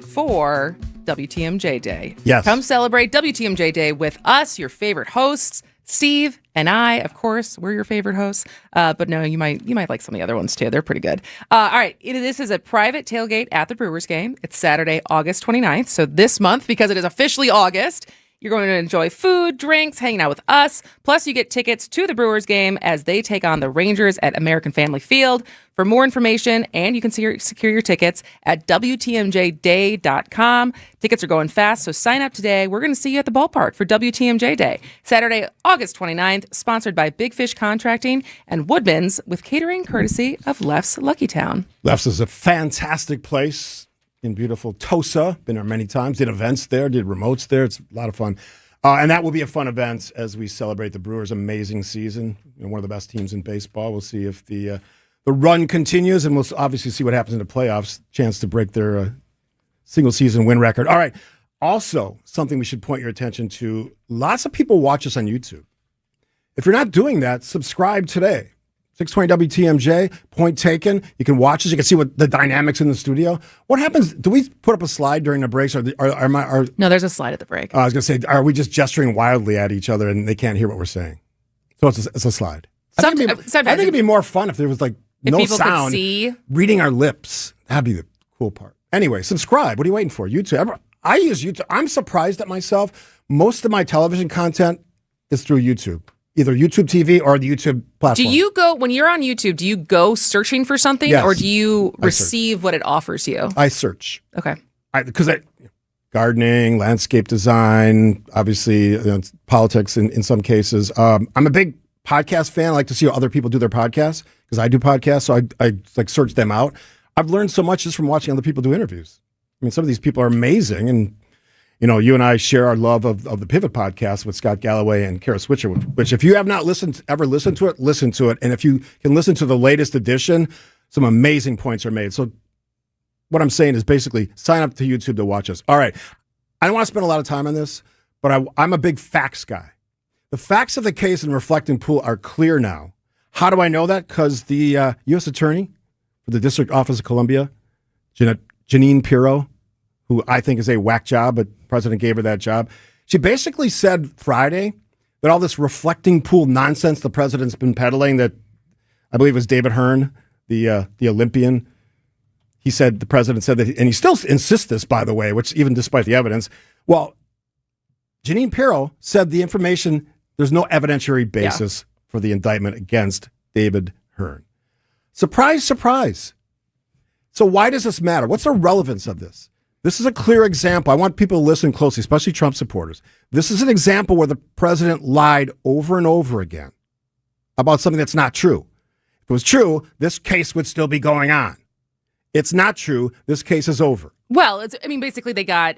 for WTMJ Day? Yes. Come celebrate WTMJ Day with us, your favorite hosts, Steve and I. Of course, we're your favorite hosts. But no, you might like some of the other ones too. They're pretty good. All right, this is a private tailgate at the Brewers game. It's Saturday, August 29th. So this month, because it is officially August, you're going to enjoy food, drinks, hanging out with us. Plus, you get tickets to the Brewers game as they take on the Rangers at American Family Field. For more information, and you can secure your tickets at WTMJday.com. Tickets are going fast, so sign up today. We're going to see you at the ballpark for WTMJ Day. Saturday, August 29th, sponsored by Big Fish Contracting and Woodman's with catering courtesy of Leff's Lucky Town. Leff's is a fantastic place in beautiful Tosa. Been there many times. Did events there, did remotes there. It's a lot of fun. And that will be a fun event as we celebrate the Brewers' amazing season. One of the best teams in baseball. We'll see if the run continues, and we'll obviously see what happens in the playoffs. Chance to break their single-season win record. All right. Also, something we should point your attention to, lots of people watch us on YouTube. If you're not doing that, subscribe today 620 WTMJ, point taken. You can watch us. You can see what the dynamics in the studio. What happens? Do we put up a slide during the breaks? No, there's a slide at the break. I was going to say, are we just gesturing wildly at each other and they can't hear what we're saying? So it's a slide. I think it'd be more fun if there was like no people sound, could see. reading our lips. That'd be the cool part. Anyway, subscribe. What are you waiting for? YouTube. I use YouTube. I'm surprised at myself. Most of my television content is through YouTube. Either YouTube TV or the YouTube platform. Do you go, when you're on YouTube, do you go searching for something Yes. or do you receive what it offers you? I search. Okay. Because gardening, landscape design, obviously politics in some cases. I'm a big podcast fan. I like to see how other people do their podcasts because I do podcasts. So I like search them out. I've learned so much just from watching other people do interviews. I mean, some of these people are amazing. And you and I share our love of the Pivot podcast with Scott Galloway and Kara Switcher, which if you have not ever listened to it, listen to it. And if you can listen to the latest edition, some amazing points are made. So what I'm saying is basically sign up to YouTube to watch us. All right. I don't want to spend a lot of time on this, but I'm a big facts guy. The facts of the case in Reflecting Pool are clear now. How do I know that? Because the U.S. Attorney for the District Office of Columbia, Jeanine Pirro, who I think is a whack job, but the president gave her that job. She basically said Friday that all this reflecting pool nonsense the president's been peddling, that I believe it was David Hearn, the Olympian. The president said that, and he still insists this, by the way, which even despite the evidence. Well, Jeanine Pirro said the information, there's no evidentiary basis for the indictment against David Hearn. Surprise, surprise. So why does this matter? What's the relevance of this? This is a clear example. I want people to listen closely, especially Trump supporters. This is an example where the president lied over and over again about something that's not true. If it was true, this case would still be going on. It's not true. This case is over. Well, basically they got...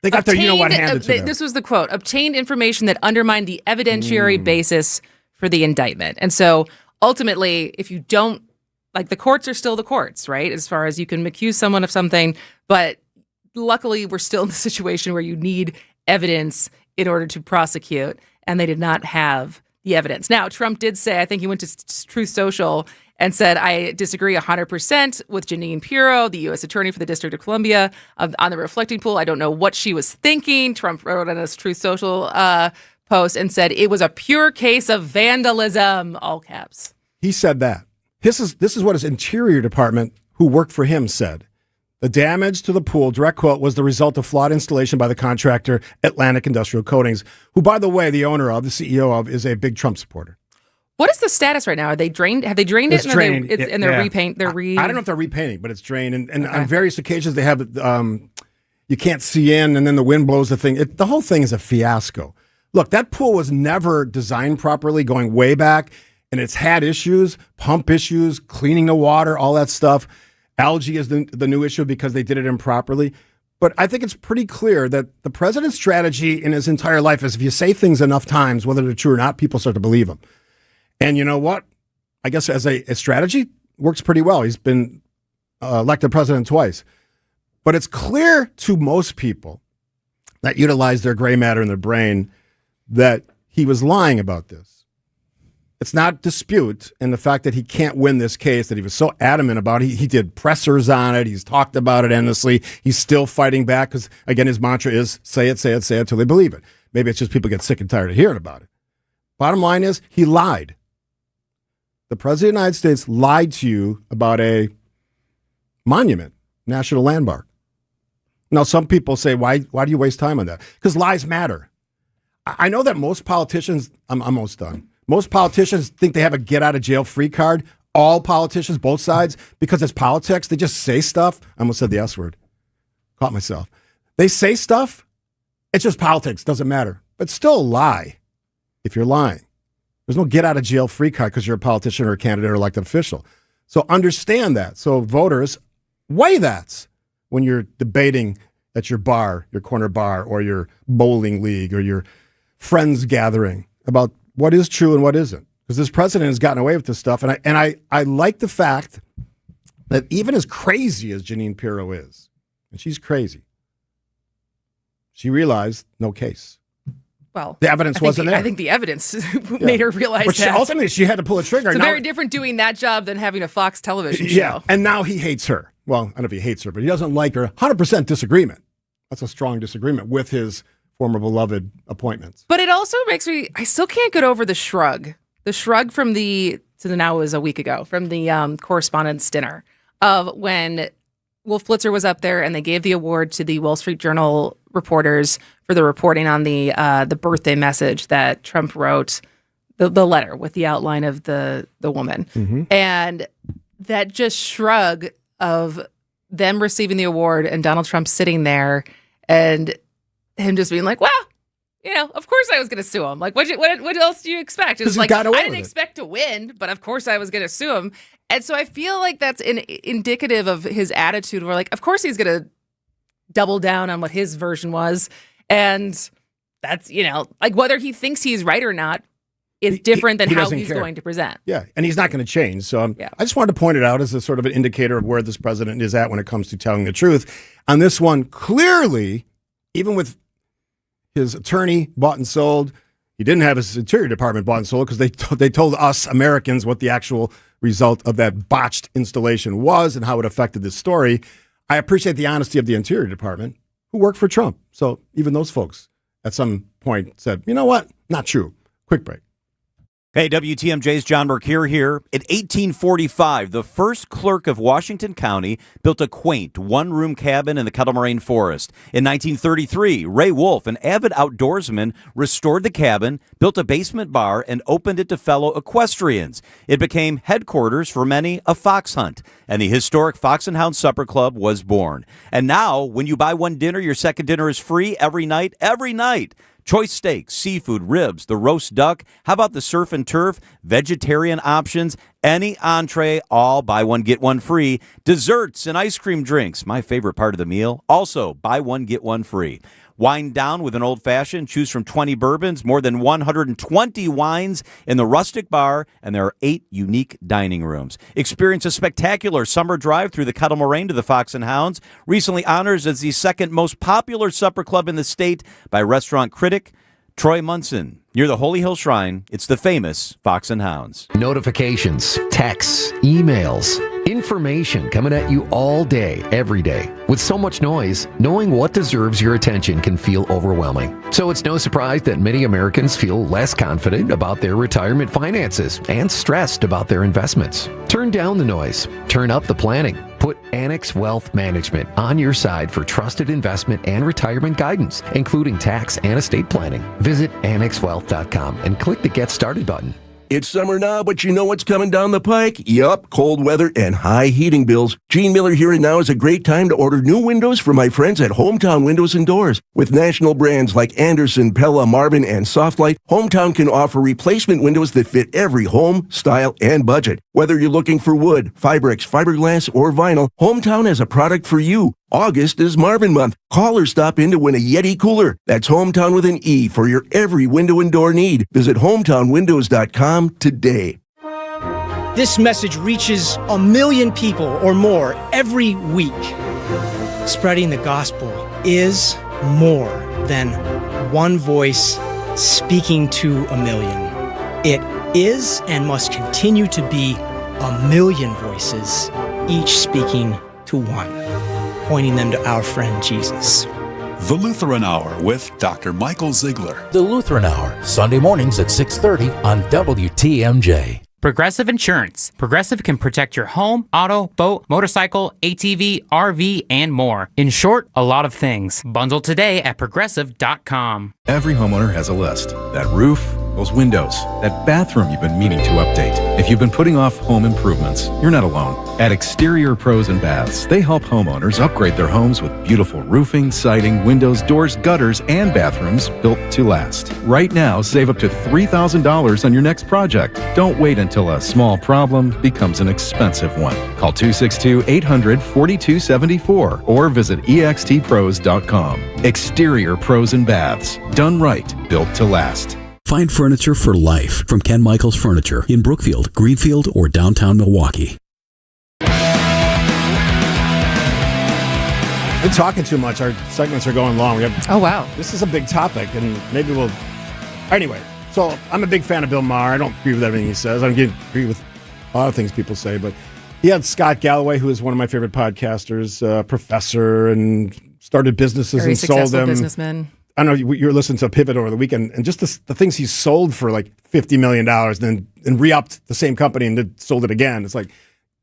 They got their you-know-what handed to them. This was the quote, obtained information that undermined the evidentiary basis for the indictment. And so ultimately, if you don't, the courts are still the courts, right? As far as you can accuse someone of something, but luckily we're still in the situation where you need evidence in order to prosecute, and they did not have the evidence. Now, Trump did say, I think he went to Truth Social and said, I disagree 100% with Jeanine Pirro, the U.S. Attorney for the District of Columbia, on the reflecting pool. I don't know what she was thinking. Trump wrote on his Truth Social post and said it was a pure case of vandalism, all caps. He said that. This is what his Interior Department, who worked for him, said. The damage to the pool, direct quote, was the result of flawed installation by the contractor Atlantic Industrial Coatings, who, by the way, the CEO of, is a big Trump supporter. What is the status right now? Are they drained? Have they drained it? It's drained. And they're repaint. I don't know if they're repainting, but it's drained. And on various occasions, they have you can't see in, and then the wind blows the thing. The whole thing is a fiasco. Look, that pool was never designed properly, going way back. And it's had issues, pump issues, cleaning the water, all that stuff. Algae is the new issue because they did it improperly. But I think it's pretty clear that the president's strategy in his entire life is if you say things enough times, whether they're true or not, people start to believe them. And you know what? I guess as a strategy, works pretty well. He's been elected president twice. But it's clear to most people that utilize their gray matter in their brain that he was lying about this. It's not dispute, and the fact that he can't win this case that he was so adamant about. He did pressers on it. He's talked about it endlessly. He's still fighting back because, again, his mantra is say it, say it, say it until they believe it. Maybe it's just people get sick and tired of hearing about it. Bottom line is he lied. The president of the United States lied to you about a monument, national landmark. Now, some people say, why do you waste time on that? Because lies matter. I know that most politicians, I'm almost done. Most politicians think they have a get-out-of-jail-free card. All politicians, both sides, because it's politics, they just say stuff. I almost said the S word. Caught myself. They say stuff. It's just politics. Doesn't matter. But still a lie if you're lying. There's no get-out-of-jail-free card because you're a politician or a candidate or elected official. So understand that. So voters, weigh that when you're debating at your bar, your corner bar, or your bowling league, or your friends gathering about what is true and what isn't. Because this president has gotten away with this stuff. And I like the fact that even as crazy as Jeanine Pirro is, and she's crazy, she realized no case. Well, The evidence wasn't there. I think the evidence made her realize But that. ultimately, she had to pull a trigger. It's Now- very different doing that job than having a Fox television show. Yeah, and now he hates her. Well, I don't know if he hates her, but he doesn't like her. 100% disagreement. That's a strong disagreement with his former beloved appointments. But it also makes me, I still can't get over the shrug. The shrug from now it was a week ago, from the correspondence dinner of when Wolf Blitzer was up there and they gave the award to the Wall Street Journal reporters for the reporting on the birthday message that Trump wrote, the letter with the outline of the woman. Mm-hmm. And that just shrug of them receiving the award and Donald Trump sitting there and him just being like, well, of course I was going to sue him. Like, what else do you expect? It's like, I didn't expect to win, but of course I was going to sue him. And so I feel like that's indicative of his attitude where, like, of course he's going to double down on what his version was. And that's, like, whether he thinks he's right or not is different than how he's going to present. Yeah, and he's not going to change. So I just wanted to point it out as a sort of an indicator of where this president is at when it comes to telling the truth. On this one, clearly, even with his attorney bought and sold, he didn't have his Interior Department bought and sold because they told us Americans what the actual result of that botched installation was and how it affected this story. I appreciate the honesty of the Interior Department, who worked for Trump. So even those folks at some point said, you know what? Not true. Quick break. Hey, WTMJ's John Mercure here. In 1845, the first clerk of Washington County built a quaint one-room cabin in the Kettle Moraine Forest. In 1933, Ray Wolf, an avid outdoorsman, restored the cabin, built a basement bar, and opened it to fellow equestrians. It became headquarters for many a fox hunt, and the historic Fox and Hound Supper Club was born. And now, when you buy one dinner, your second dinner is free every night, every night. Choice steaks, seafood, ribs, the roast duck. How about the surf and turf? Vegetarian options, any entree, all buy one, get one free. Desserts and ice cream drinks, my favorite part of the meal. Also, buy one, get one free. Wine down with an old-fashioned. Choose from 20 bourbons, more than 120 wines in the rustic bar, and there are 8 unique dining rooms. Experience a spectacular summer drive through the Kettle Moraine to the Fox and Hounds, recently honored as the second most popular supper club in the state by restaurant critic Troy Munson. Near the Holy Hill Shrine, it's the famous Fox and Hounds. Notifications, texts, emails, information coming at you all day, every day. With so much noise, knowing what deserves your attention can feel overwhelming. So it's no surprise that many Americans feel less confident about their retirement finances and stressed about their investments. Turn down the noise. Turn up the planning. Put Annex Wealth Management on your side for trusted investment and retirement guidance, including tax and estate planning. Visit AnnexWealth.com and click the Get Started button. It's summer now, but you know what's coming down the pike? Yup, cold weather and high heating bills. Gene Miller here, and now is a great time to order new windows from my friends at Hometown Windows and Doors. With national brands like Anderson, Pella, Marvin, and Softlight, Hometown can offer replacement windows that fit every home, style, and budget. Whether you're looking for wood, Fiberx, fiberglass, or vinyl, Hometown has a product for you. August is Marvin month. Call or stop in to win a Yeti cooler. That's Hometown with an E for your every window and door need. Visit hometownwindows.com today. This message reaches 1 million people or more every week. Spreading the gospel is more than one voice speaking to 1 million. It is and must continue to be 1 million voices, each speaking to one, pointing them to our friend Jesus. The Lutheran Hour with Dr. Michael Ziegler. The Lutheran Hour, Sunday mornings at 6:30 on WTMJ. Progressive Insurance. Progressive can protect your home, auto, boat, motorcycle, ATV, RV, and more. In short, a lot of things. Bundle today at progressive.com. Every homeowner has a list. That roof, those windows, that bathroom you've been meaning to update. If you've been putting off home improvements, you're not alone. At Exterior Pros and Baths, they help homeowners upgrade their homes with beautiful roofing, siding, windows, doors, gutters, and bathrooms built to last. Right now, save up to $3,000 on your next project. Don't wait until a small problem becomes an expensive one. Call 262-800-4274 or visit extpros.com. Exterior Pros and Baths. Done right, built to last. Find furniture for life from Ken Michaels Furniture in Brookfield, Greenfield, or downtown Milwaukee. We're talking too much. Our segments are going long. Oh, wow. This is a big topic, and maybe we'll Anyway, so I'm a big fan of Bill Maher. I don't agree with everything he says. I don't agree with a lot of things people say, but he had Scott Galloway, who is one of my favorite podcasters, professor, and started businesses Very and sold them. businessman. I don't know, you're listening to Pivot over the weekend, and just the things he sold for like $50 million, and re-upped the same company and sold it again. It's like,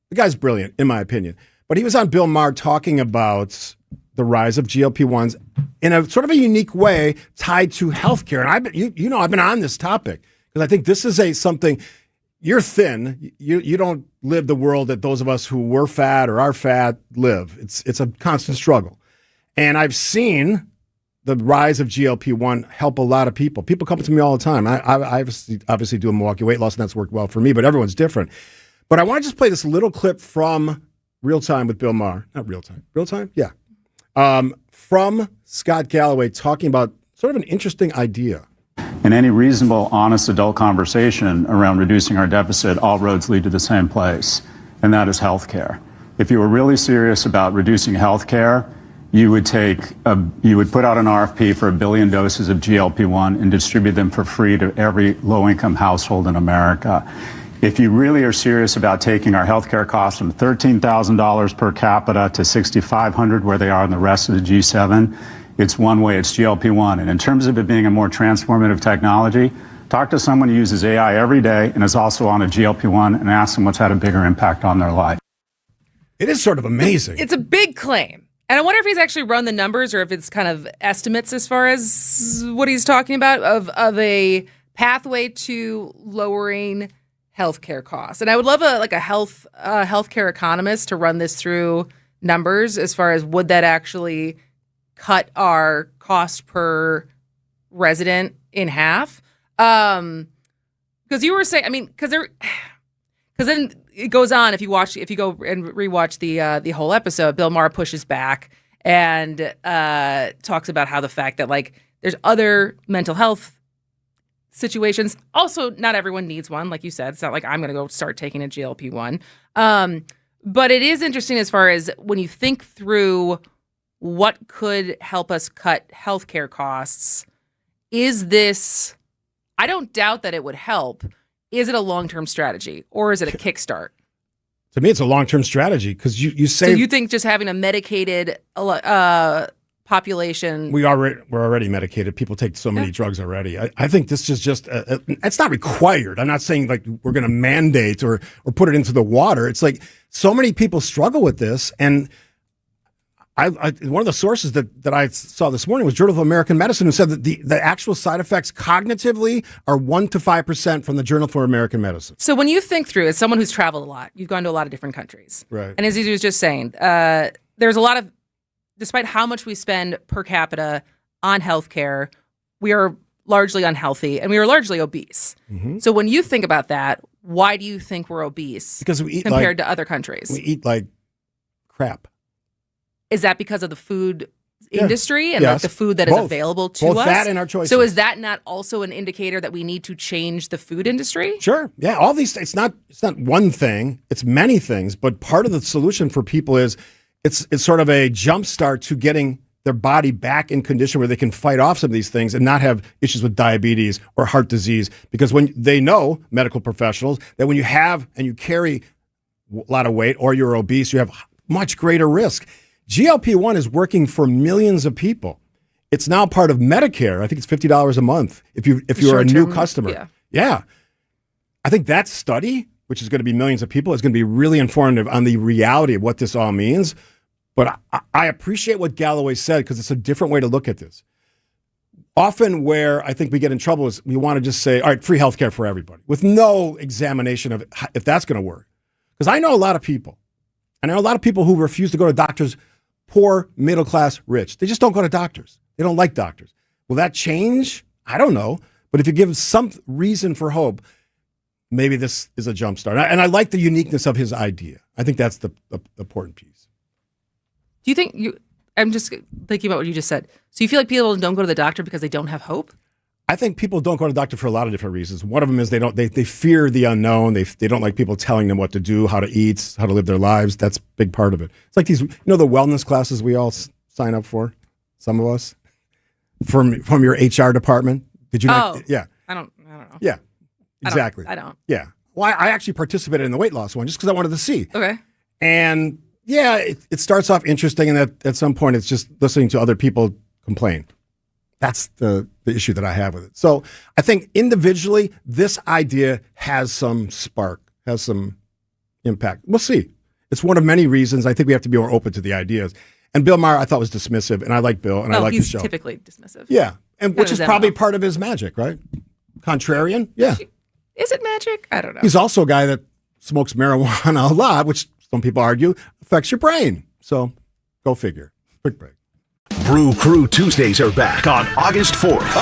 the guy's brilliant, in my opinion. But he was on Bill Maher talking about the rise of GLP1s in a sort of a unique way tied to healthcare. And I've been on this topic because I think this is something. You're thin. You don't live the world that those of us who were fat or are fat live. It's a constant struggle. And I've seen the rise of GLP-1 help a lot of people. People come to me all the time. I obviously do a Milwaukee weight loss, and that's worked well for me, but everyone's different. But I want to just play this little clip from Real Time with Bill Maher. Not Real Time. Real Time? Yeah. From Scott Galloway talking about sort of an interesting idea. In any reasonable, honest adult conversation around reducing our deficit, all roads lead to the same place, and that is healthcare. If you were really serious about reducing healthcare, you would put out an RFP for 1 billion doses of GLP-1 and distribute them for free to every low-income household in America. If you really are serious about taking our healthcare costs from $13,000 per capita to $6,500 where they are in the rest of the G7, it's one way, it's GLP-1. And in terms of it being a more transformative technology, talk to someone who uses AI every day and is also on a GLP-1 and ask them what's had a bigger impact on their life. It is sort of amazing. It's a big claim. And I wonder if he's actually run the numbers or if it's kind of estimates as far as what he's talking about of a pathway to lowering healthcare costs. And I would love a healthcare economist to run this through numbers as far as would that actually cut our cost per resident in half. Because you were saying, I mean, because then it goes on. If you go and rewatch the whole episode, Bill Maher pushes back and talks about how the fact that like there's other mental health situations. Also, not everyone needs one, like you said. It's not like I'm going to go start taking a GLP-1. But it is interesting as far as when you think through what could help us cut healthcare costs. Is this? I don't doubt that it would help. Is it a long-term strategy or is it a kickstart? To me, it's a long-term strategy because you say. So you think just having a medicated population? We're already medicated. People take so many drugs already. I think this is just. It's not required. I'm not saying like we're going to mandate or put it into the water. It's like so many people struggle with this, and one of the sources that I saw this morning was Journal of American Medicine, who said that the actual side effects cognitively are 1% to 5% from the Journal for American Medicine. So when you think through, as someone who's traveled a lot, you've gone to a lot of different countries. Right. And as he was just saying, there's a lot of, despite how much we spend per capita on healthcare, we are largely unhealthy and we are largely obese. Mm-hmm. So when you think about that, why do you think we're obese because we eat compared to other countries? We eat like crap. Is that because of the food industry and like the food that is available to us? Both that and our choices. So is that not also an indicator that we need to change the food industry? Sure. Yeah. All these. It's not one thing. It's many things. But part of the solution for people is it's sort of a jump start to getting their body back in condition where they can fight off some of these things and not have issues with diabetes or heart disease. Because when they know, medical professionals, that when you have and you carry a lot of weight or you're obese, you have much greater risk. GLP-1 is working for millions of people. It's now part of Medicare. I think it's $50 a month if you're a new customer. Yeah. I think that study, which is going to be millions of people, is going to be really informative on the reality of what this all means. But I appreciate what Galloway said because it's a different way to look at this. Often where I think we get in trouble is we want to just say, all right, free healthcare for everybody with no examination of if that's going to work. Because I know a lot of people. I know a lot of people who refuse to go to doctors. Poor, middle class, rich. They just don't go to doctors. They don't like doctors. Will that change? I don't know. But if you give some reason for hope, maybe this is a jump start. And I like the uniqueness of his idea. I think that's the important piece. Do you think I'm just thinking about what you just said. So you feel like people don't go to the doctor because they don't have hope? I think people don't go to the doctor for a lot of different reasons. One of them is they fear the unknown. They don't like people telling them what to do, how to eat, how to live their lives. That's a big part of it. It's like these, the wellness classes we all sign up for, some of us, from your HR department. Did you not? Yeah. don't know. Yeah, exactly. I don't. Yeah. Well, I actually participated in the weight loss one just because I wanted to see. Okay. And yeah, it starts off interesting, and at some point it's just listening to other people complain. That's the issue that I have with it. So I think individually, this idea has some spark, has some impact. We'll see. It's one of many reasons I think we have to be more open to the ideas. And Bill Maher, I thought, was dismissive, and I like Bill, and I like the show. He's typically dismissive. Yeah, and which is probably part of his magic, right? Contrarian, yeah. Is it magic? I don't know. He's also a guy that smokes marijuana a lot, which some people argue affects your brain. So go figure. Quick break. Brew Crew Tuesdays are back on August 4th.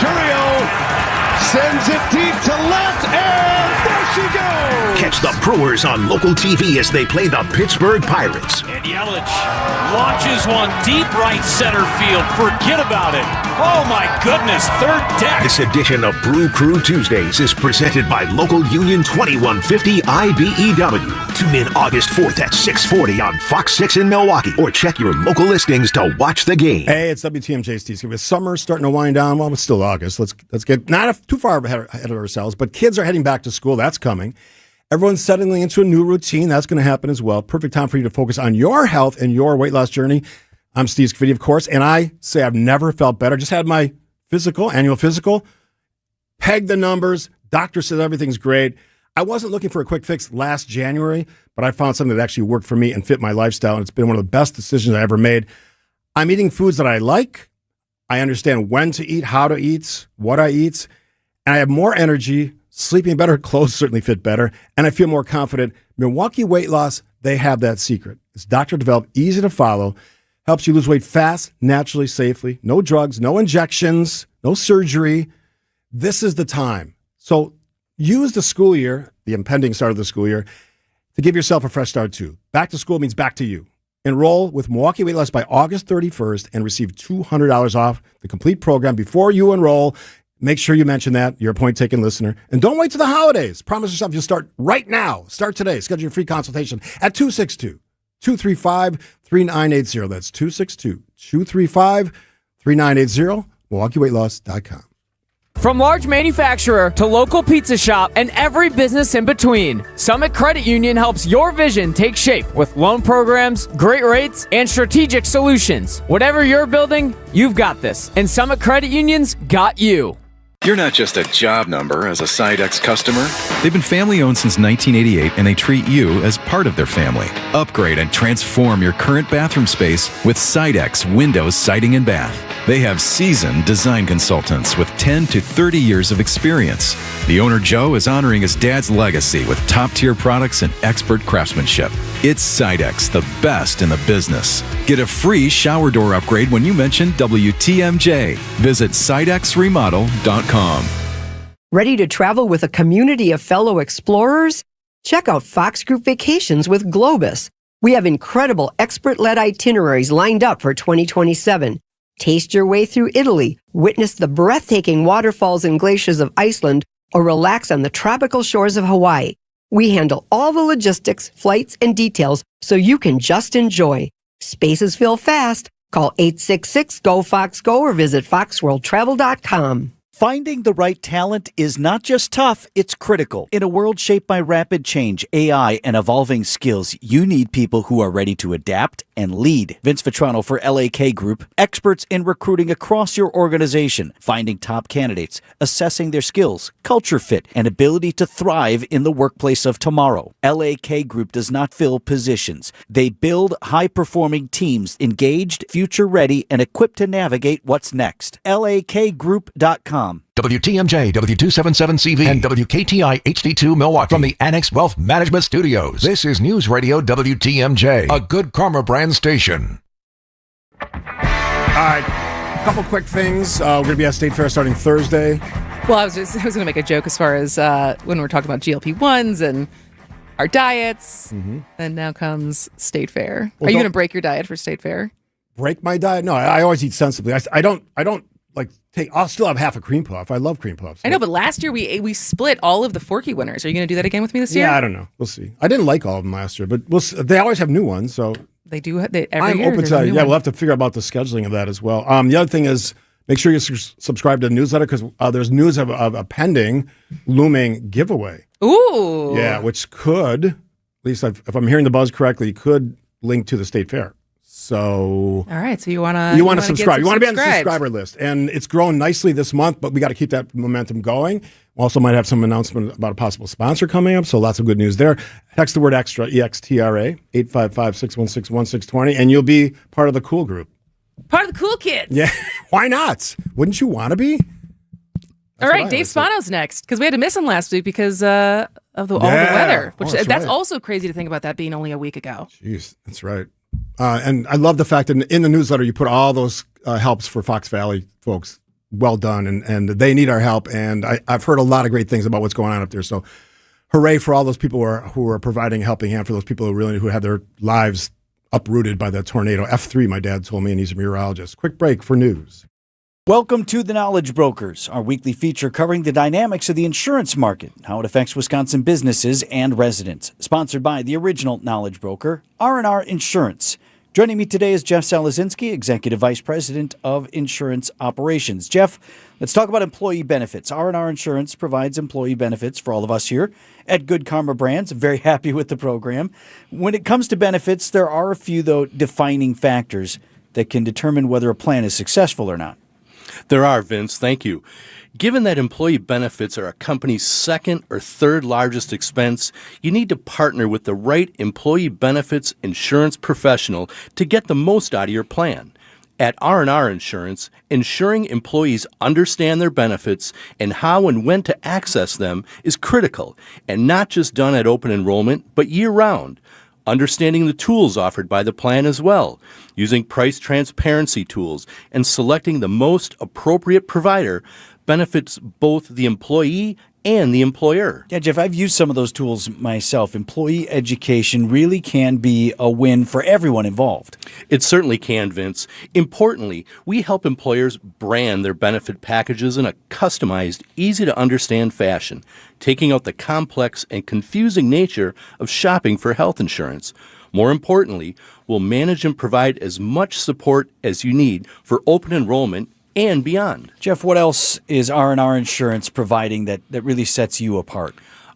Turio sends it deep to left, and there she goes! Catch the Brewers on local TV as they play the Pittsburgh Pirates. And Yelich launches one deep right center field. Forget about it. Oh my goodness, third deck. This edition of Brew Crew Tuesdays is presented by Local Union 2150 IBEW. Tune in August 4th at 6:40 on Fox 6 in Milwaukee, or check your local listings to watch the game. Hey, it's WTMJ Steve. With summer starting to wind down, well, it's still August. Let's get not too far ahead of ourselves, but kids are heading back to school. That's coming. Everyone's settling into a new routine. That's going to happen as well. Perfect time for you to focus on your health and your weight loss journey. I'm Steve Scafidi, of course, and I say I've never felt better. Just had my annual physical. Pegged the numbers. Doctor said everything's great. I wasn't looking for a quick fix last January, but I found something that actually worked for me and fit my lifestyle, and it's been one of the best decisions I ever made. I'm eating foods that I like. I understand when to eat, how to eat, what I eat, and I have more energy, sleeping better, clothes certainly fit better, and I feel more confident. Milwaukee Weight Loss, they have that secret. It's doctor-developed, easy to follow, helps you lose weight fast, naturally, safely, no drugs, no injections, no surgery. This is the time. So use the school year, the impending start of the school year, to give yourself a fresh start too. Back to school means back to you. Enroll with Milwaukee Weight Loss by August 31st and receive $200 off the complete program before you enroll. Make sure you mention that. You're a point-taking listener. And don't wait till the holidays. Promise yourself you'll start right now. Start today. Schedule your free consultation at 262-235-3980. That's 262-235-3980. MilwaukeeWeightLoss.com. From large manufacturer to local pizza shop and every business in between, Summit Credit Union helps your vision take shape with loan programs, great rates, and strategic solutions. Whatever you're building, you've got this. And Summit Credit Union's got you. You're not just a job number as a Sidex customer. They've been family-owned since 1988, and they treat you as part of their family. Upgrade and transform your current bathroom space with Sidex Windows Siding and Bath. They have seasoned design consultants with 10 to 30 years of experience. The owner, Joe, is honoring his dad's legacy with top-tier products and expert craftsmanship. It's Sidex, the best in the business. Get a free shower door upgrade when you mention WTMJ. Visit sidexremodel.com. Ready to travel with a community of fellow explorers? Check out Fox Group Vacations with Globus. We have incredible expert-led itineraries lined up for 2027. Taste your way through Italy, witness the breathtaking waterfalls and glaciers of Iceland, or relax on the tropical shores of Hawaii. We handle all the logistics, flights, and details so you can just enjoy. Spaces fill fast. Call 866-GO-FOX-GO or visit foxworldtravel.com. Finding the right talent is not just tough, it's critical. In a world shaped by rapid change, AI, and evolving skills, you need people who are ready to adapt and lead. Vince Vitrano for LAK Group, experts in recruiting across your organization, finding top candidates, assessing their skills, culture fit, and ability to thrive in the workplace of tomorrow. LAK Group does not fill positions. They build high-performing teams, engaged, future-ready, and equipped to navigate what's next. LAKgroup.com. WTMJ, W277CV, and WKTI HD2 Milwaukee. From the Annex Wealth Management Studios, this is News Radio WTMJ, a Good Karma brand station. All right, a couple quick things. We're going to be at State Fair starting Thursday. Well, I was going to make a joke as far as when we're talking about GLP1s and our diets. Mm-hmm. Then now comes State Fair. Well, are you going to break your diet for State Fair? Break my diet? No, I always eat sensibly. I don't like take. I'll still have half a cream puff. I love cream puffs. I know, but last year we split all of the Forky winners. Are you going to do that again with me this year? Yeah, I don't know. We'll see. I didn't like all of them last year, but they always have new ones. So they do. Every I'm year open to. Yeah, we'll have to figure out about the scheduling of that as well. The other thing is Make sure you subscribe to the newsletter because there's news of a pending looming giveaway. Ooh. Yeah, which could, at least if I'm hearing the buzz correctly, could link to the state fair. So, all right. So you want to subscribe. You want to be on the subscriber list, and it's growing nicely this month. But we got to keep that momentum going. We also might have some announcement about a possible sponsor coming up. So lots of good news there. Text the word extra EXTRA 855-616-1620, and you'll be part of the cool group. Part of the cool kids. Yeah, why not? Wouldn't you want to be? All right, Dave Spano's next because we had to miss him last week because of all the weather. Which that's also crazy to think about that being only a week ago. Jeez, that's right. And I love the fact that in the newsletter you put all those helps for Fox Valley folks. Well done, and they need our help. And I've heard a lot of great things about what's going on up there. So, hooray for all those people who are providing a helping hand for those people who had their lives uprooted by the tornado. F3, my dad told me, and he's a meteorologist. Quick break for news. Welcome to The Knowledge Brokers, our weekly feature covering the dynamics of the insurance market, how it affects Wisconsin businesses and residents. Sponsored by the original Knowledge Broker, R&R Insurance. Joining me today is Jeff Salazinski, Executive Vice President of Insurance Operations. Jeff, let's talk about employee benefits. R&R Insurance provides employee benefits for all of us here at Good Karma Brands. I'm very happy with the program. When it comes to benefits, there are a few, though, defining factors that can determine whether a plan is successful or not. There are, Vince. Thank you. Given that employee benefits are a company's second or third largest expense, you need to partner with the right employee benefits insurance professional to get the most out of your plan. At R&R Insurance, ensuring employees understand their benefits and how and when to access them is critical, and not just done at open enrollment, but year-round. Understanding the tools offered by the plan as well, using price transparency tools, and selecting the most appropriate provider benefits both the employee and the employer. Yeah, Jeff, I've used some of those tools myself. Employee education really can be a win for everyone involved. It certainly can, Vince. Importantly, we help employers brand their benefit packages in a customized, easy-to-understand fashion, taking out the complex and confusing nature of shopping for health insurance. More importantly, we'll manage and provide as much support as you need for open enrollment and beyond. Jeff, what else is R&R Insurance providing that really sets you apart?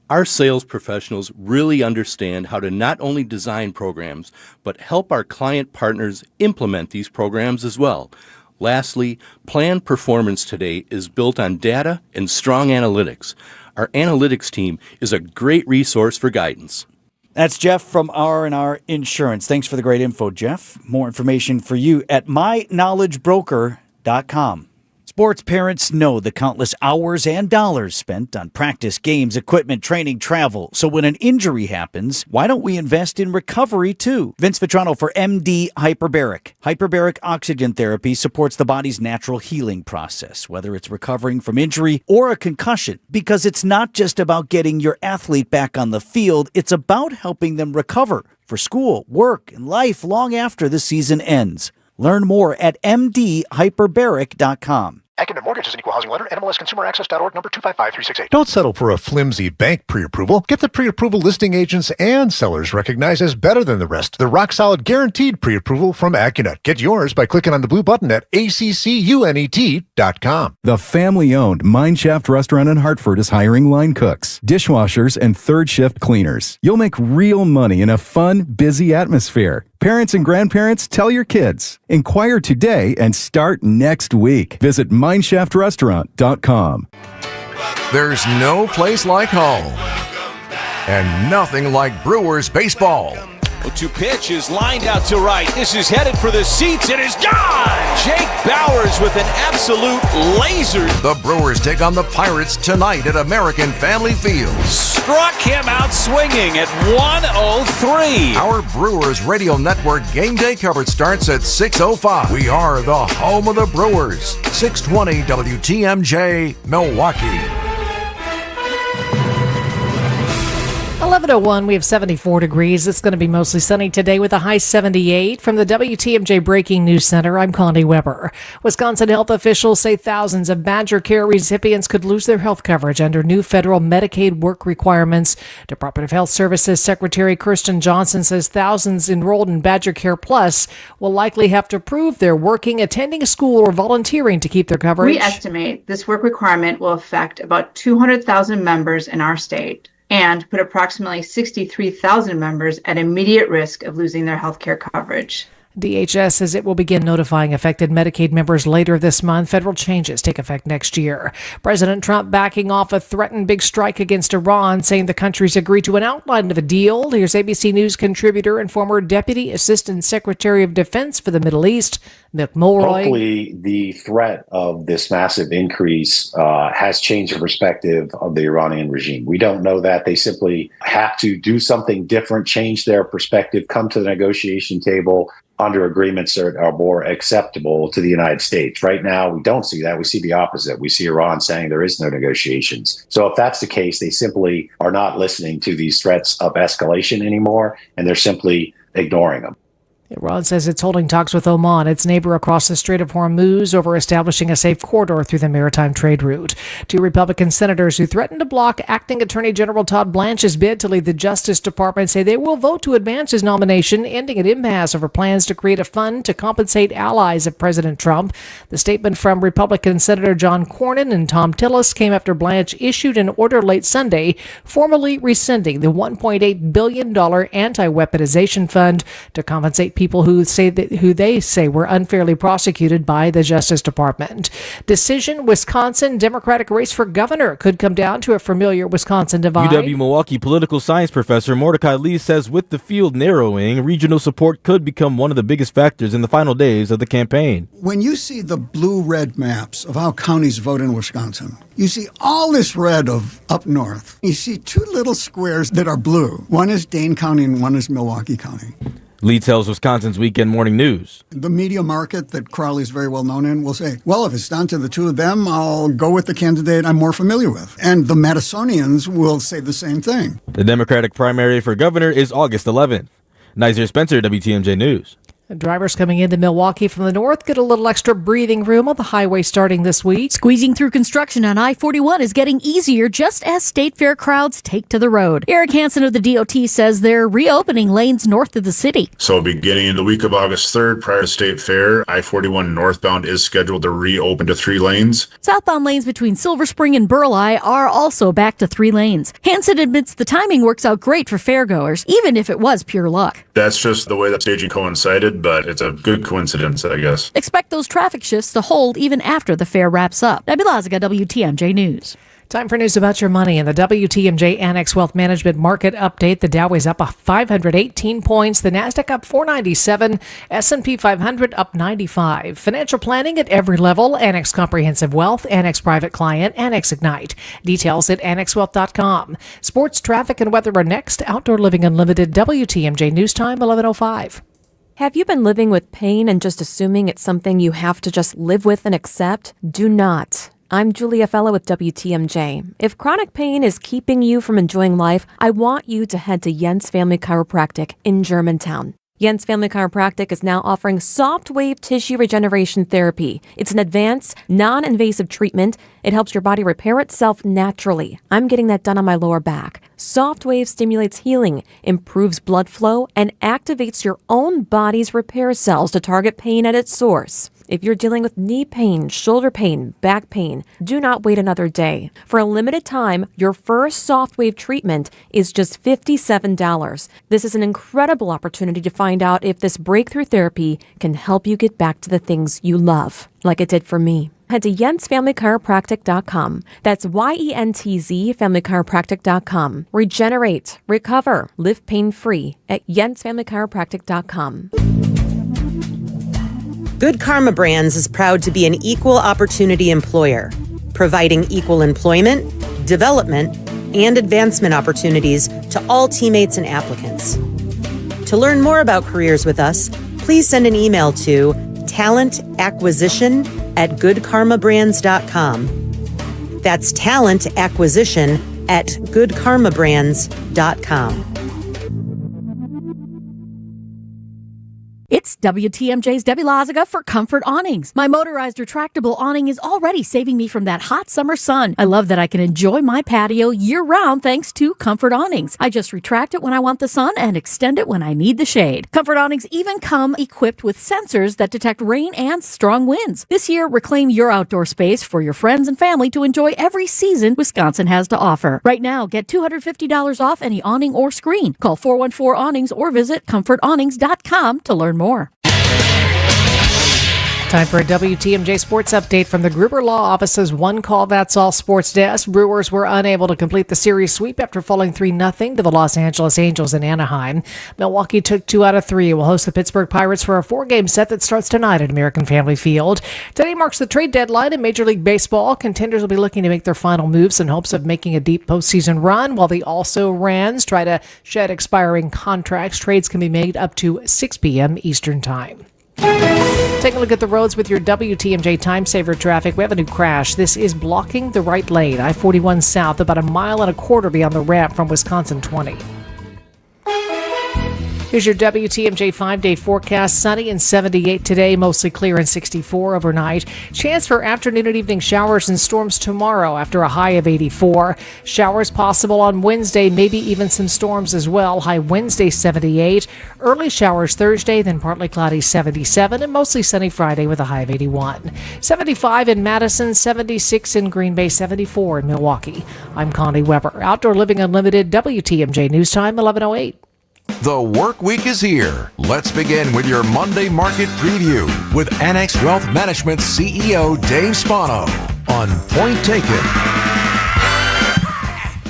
Our sales professionals really understand how to not only design programs, but help our client partners implement these programs as well. Lastly, plan performance today is built on data and strong analytics. Our analytics team is a great resource for guidance. That's Jeff from R&R Insurance. Thanks for the great info, Jeff. More information for you at MyKnowledgeBroker.com. Sports parents know the countless hours and dollars spent on practice, games, equipment, training, travel. So when an injury happens, why don't we invest in recovery too? Vince Vitrano for MD Hyperbaric. Hyperbaric oxygen therapy supports the body's natural healing process, whether it's recovering from injury or a concussion, because it's not just about getting your athlete back on the field. It's about helping them recover for school, work, and life long after the season ends. Learn more at mdhyperbaric.com. Academic Mortgage is an equal housing lender. NMLSConsumerAccess.org, number 255368. Don't settle for a flimsy bank pre-approval. Get the pre-approval listing agents and sellers recognized as better than the rest. The rock-solid guaranteed pre-approval from AccuNet. Get yours by clicking on the blue button at accunet.com. The family-owned Mineshaft restaurant in Hartford is hiring line cooks, dishwashers, and third-shift cleaners. You'll make real money in a fun, busy atmosphere. Parents and grandparents, tell your kids. Inquire today and start next week. Visit MineShaftRestaurant.com. There's no place like home, and nothing like Brewers baseball. 0-2 pitch is lined out to right. This is headed for the seats. It is gone! Jake Bowers with an absolute laser. The Brewers take on the Pirates tonight at American Family Field. Struck him out swinging at 1:03. Our Brewers Radio Network game day coverage starts at 6:05. We are the home of the Brewers. 620 WTMJ, Milwaukee. 11:01, we have 74 degrees. It's going to be mostly sunny today with a high 78. From the WTMJ Breaking News Center, I'm Connie Weber. Wisconsin health officials say thousands of Badger Care recipients could lose their health coverage under new federal Medicaid work requirements. Department of Health Services Secretary Kirsten Johnson says thousands enrolled in Badger Care Plus will likely have to prove they're working, attending a school, or volunteering to keep their coverage. We estimate this work requirement will affect about 200,000 members in our state and put approximately 63,000 members at immediate risk of losing their health care coverage. DHS says it will begin notifying affected Medicaid members later this month. Federal changes take effect next year. President Trump backing off a threatened big strike against Iran, saying the country's agreed to an outline of a deal. Here's ABC News contributor and former Deputy Assistant Secretary of Defense for the Middle East, Mick Mulroy. Hopefully, the threat of this massive increase has changed the perspective of the Iranian regime. We don't know that. They simply have to do something different, change their perspective, come to the negotiation table under agreements that are more acceptable to the United States. Right now, we don't see that. We see the opposite. We see Iran saying there is no negotiations. So if that's the case, they simply are not listening to these threats of escalation anymore, and they're simply ignoring them. Iran says it's holding talks with Oman, its neighbor across the Strait of Hormuz, over establishing a safe corridor through the maritime trade route. Two Republican senators who threatened to block Acting Attorney General Todd Blanche's bid to lead the Justice Department say they will vote to advance his nomination, ending an impasse over plans to create a fund to compensate allies of President Trump. The statement from Republican Senator John Cornyn and Tom Tillis came after Blanche issued an order late Sunday formally rescinding the $1.8 billion anti-weaponization fund to compensate people who they say were unfairly prosecuted by the Justice Department. Decision: Wisconsin Democratic race for governor could come down to a familiar Wisconsin divide. UW-Milwaukee political science professor Mordecai Lee says with the field narrowing, regional support could become one of the biggest factors in the final days of the campaign. When you see the blue-red maps of how counties vote in Wisconsin, you see all this red of up north. You see two little squares that are blue. One is Dane County and one is Milwaukee County. Lee tells Wisconsin's Weekend Morning News. The media market that Crowley's very well known in will say, well, if it's down to the two of them, I'll go with the candidate I'm more familiar with. And the Madisonians will say the same thing. The Democratic primary for governor is August 11th. Nazir Spencer, WTMJ News. Drivers coming into Milwaukee from the north get a little extra breathing room on the highway starting this week. Squeezing through construction on I-41 is getting easier just as state fair crowds take to the road. Eric Hansen of the DOT says they're reopening lanes north of the city. So beginning in the week of August 3rd, prior to state fair, I-41 northbound is scheduled to reopen to 3 lanes. Southbound lanes between Silver Spring and Burleigh are also back to 3 lanes. Hansen admits the timing works out great for fairgoers, even if it was pure luck. That's just the way that staging coincided, but it's a good coincidence, I guess. Expect those traffic shifts to hold even after the fair wraps up. Debbie Laziga, WTMJ News. Time for news about your money. In the WTMJ Annex Wealth Management Market Update, the Dow is up 518 points, the Nasdaq up 497, S&P 500 up 95. Financial planning at every level: Annex Comprehensive Wealth, Annex Private Client, Annex Ignite. Details at annexwealth.com. Sports, traffic, and weather are next. Outdoor Living Unlimited, WTMJ News Time, 11:05. Have you been living with pain and just assuming it's something you have to just live with and accept? Do not. I'm Julia Fellow with WTMJ. If chronic pain is keeping you from enjoying life, I want you to head to Jens Family Chiropractic in Germantown. Jens Family Chiropractic is now offering soft wave tissue regeneration therapy. It's an advanced, non-invasive treatment. It helps your body repair itself naturally. I'm getting that done on my lower back. Soft wave stimulates healing, improves blood flow, and activates your own body's repair cells to target pain at its source. If you're dealing with knee pain, shoulder pain, back pain, do not wait another day. For a limited time, your first soft wave treatment is just $57. This is an incredible opportunity to find out if this breakthrough therapy can help you get back to the things you love, like it did for me. Head to jensfamilychiropractic.com. That's YENTZ familychiropractic.com. Regenerate, recover, live pain-free at jensfamilychiropractic.com. Good Karma Brands is proud to be an equal opportunity employer, providing equal employment, development, and advancement opportunities to all teammates and applicants. To learn more about careers with us, please send an email to talentacquisition@goodkarmabrands.com. That's talentacquisition at goodkarmabrands.com. It's WTMJ's Debbie Loziga for Comfort Awnings. My motorized retractable awning is already saving me from that hot summer sun. I love that I can enjoy my patio year-round thanks to Comfort Awnings. I just retract it when I want the sun and extend it when I need the shade. Comfort Awnings even come equipped with sensors that detect rain and strong winds. This year, reclaim your outdoor space for your friends and family to enjoy every season Wisconsin has to offer. Right now, get $250 off any awning or screen. Call 414-AWNINGS or visit comfortawnings.com to learn more. Time for a WTMJ Sports Update from the Gruber Law Office's One Call That's All Sports Desk. Brewers were unable to complete the series sweep after falling 3-0 to the Los Angeles Angels in Anaheim. Milwaukee took 2 out of 3 and will host the Pittsburgh Pirates for a 4-game set that starts tonight at American Family Field. Today marks the trade deadline in Major League Baseball. Contenders will be looking to make their final moves in hopes of making a deep postseason run, while the also-rans try to shed expiring contracts. Trades can be made up to 6 p.m. Eastern Time. Take a look at the roads with your WTMJ Time Saver traffic. We have a new crash. This is blocking the right lane, I-41 south, about 1.25 miles beyond the ramp from Wisconsin 20. Here's your WTMJ 5-day forecast. Sunny and 78 today, mostly clear and 64 overnight. Chance for afternoon and evening showers and storms tomorrow after a high of 84. Showers possible on Wednesday, maybe even some storms as well. High Wednesday 78. Early showers Thursday, then partly cloudy 77, and mostly sunny Friday with a high of 81. 75 in Madison, 76 in Green Bay, 74 in Milwaukee. I'm Connie Weber. Outdoor Living Unlimited, WTMJ News Time, 11:08. The work week is here. Let's begin with your Monday market preview with Annex Wealth Management CEO Dave Spano on Point Taken.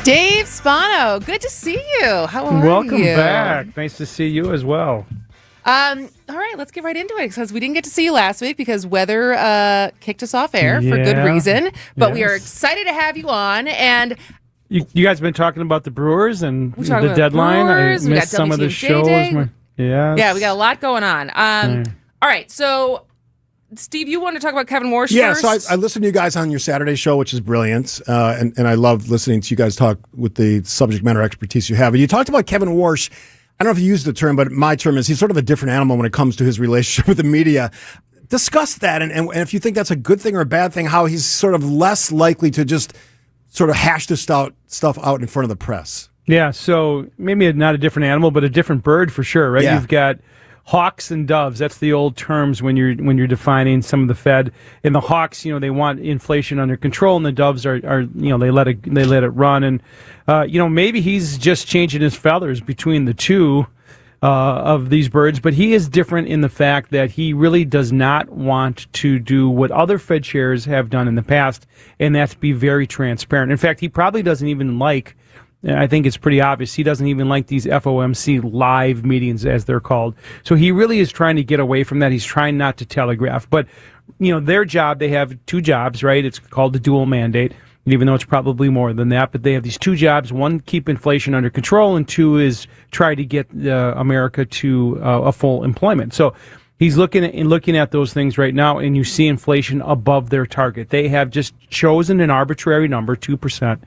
Dave Spano, good to see you. How are you? Welcome back. Nice to see you as well. All right, let's get right into it because we didn't get to see you last week because weather kicked us off air for good reason. But we are excited to have you on. And you guys have been talking about the Brewers and the deadline. Brewers, I missed some of the shows. Yeah, we got a lot going on. All right, so Steve, you want to talk about Kevin Warsh first? So I listened to you guys on your Saturday show, which is brilliant, and I love listening to you guys talk with the subject matter expertise you have. And you talked about Kevin Warsh. I don't know if you used the term, but my term is he's sort of a different animal when it comes to his relationship with the media. Discuss that, and if you think that's a good thing or a bad thing, how he's sort of less likely to just sort of hash this stuff out in front of the press. Yeah, so maybe not a different animal, but a different bird for sure, right? Yeah. You've got hawks and doves. That's the old terms when you're defining some of the Fed. And the hawks, they want inflation under control, and the doves are they let it run. And maybe he's just changing his feathers between the two of these birds, but he is different in the fact that he really does not want to do what other Fed chairs have done in the past, and that's be very transparent. In fact, he probably doesn't even like, I think it's pretty obvious, he doesn't even like these FOMC live meetings, as they're called. So he really is trying to get away from that. He's trying not to telegraph. But, their job, they have 2 jobs, right? It's called the dual mandate, even though it's probably more than that. But they have these 2 jobs. 1, keep inflation under control, and 2 is try to get America to a full employment. So he's looking at those things right now, and you see inflation above their target. They have just chosen an arbitrary number, 2%.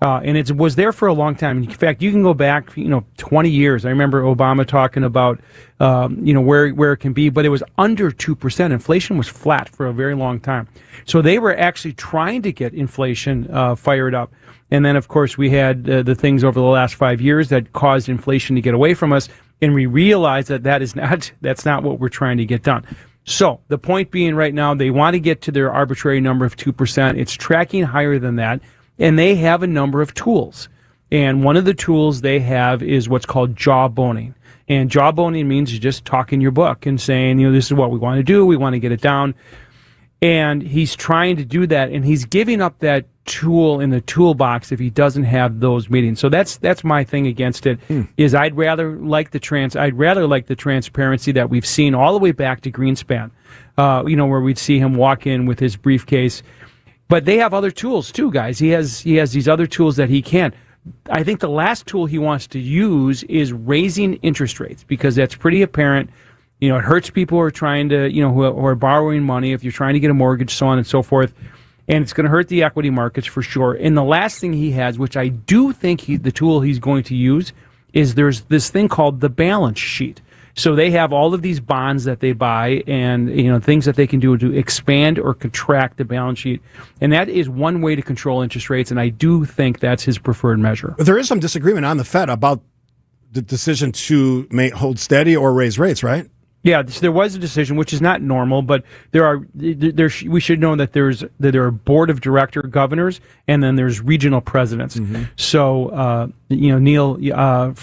And it was there for a long time. In fact, you can go back, 20 years. I remember Obama talking about, where it can be, but it was under 2%. Inflation was flat for a very long time. So they were actually trying to get inflation fired up. And then, of course, we had the things over the last 5 years that caused inflation to get away from us. And we realized that's not what we're trying to get done. So the point being right now, they want to get to their arbitrary number of 2%. It's tracking higher than that. And they have a number of tools. And one of the tools they have is what's called jawboning. And jawboning means you just talk in your book and saying, this is what we want to do. We want to get it down. And he's trying to do that. And he's giving up that tool in the toolbox if he doesn't have those meetings. So that's my thing against it. Is I'd rather like the transparency that we've seen all the way back to Greenspan, where we'd see him walk in with his briefcase. But they have other tools too, guys. He has these other tools that he can't. I think the last tool he wants to use is raising interest rates, because that's pretty apparent. It hurts people who are trying to, who are borrowing money, if you're trying to get a mortgage, so on and so forth. And it's going to hurt the equity markets for sure. And the last thing he has, which I do think the tool he's going to use, is there's this thing called the balance sheet. So they have all of these bonds that they buy and things that they can do to expand or contract the balance sheet. And that is one way to control interest rates, and I do think that's his preferred measure. But there is some disagreement on the Fed about the decision to hold steady or raise rates, right? Yeah, there was a decision, which is not normal, but we should know that there are board of director governors, and then there's regional presidents. Mm-hmm. So Neil, I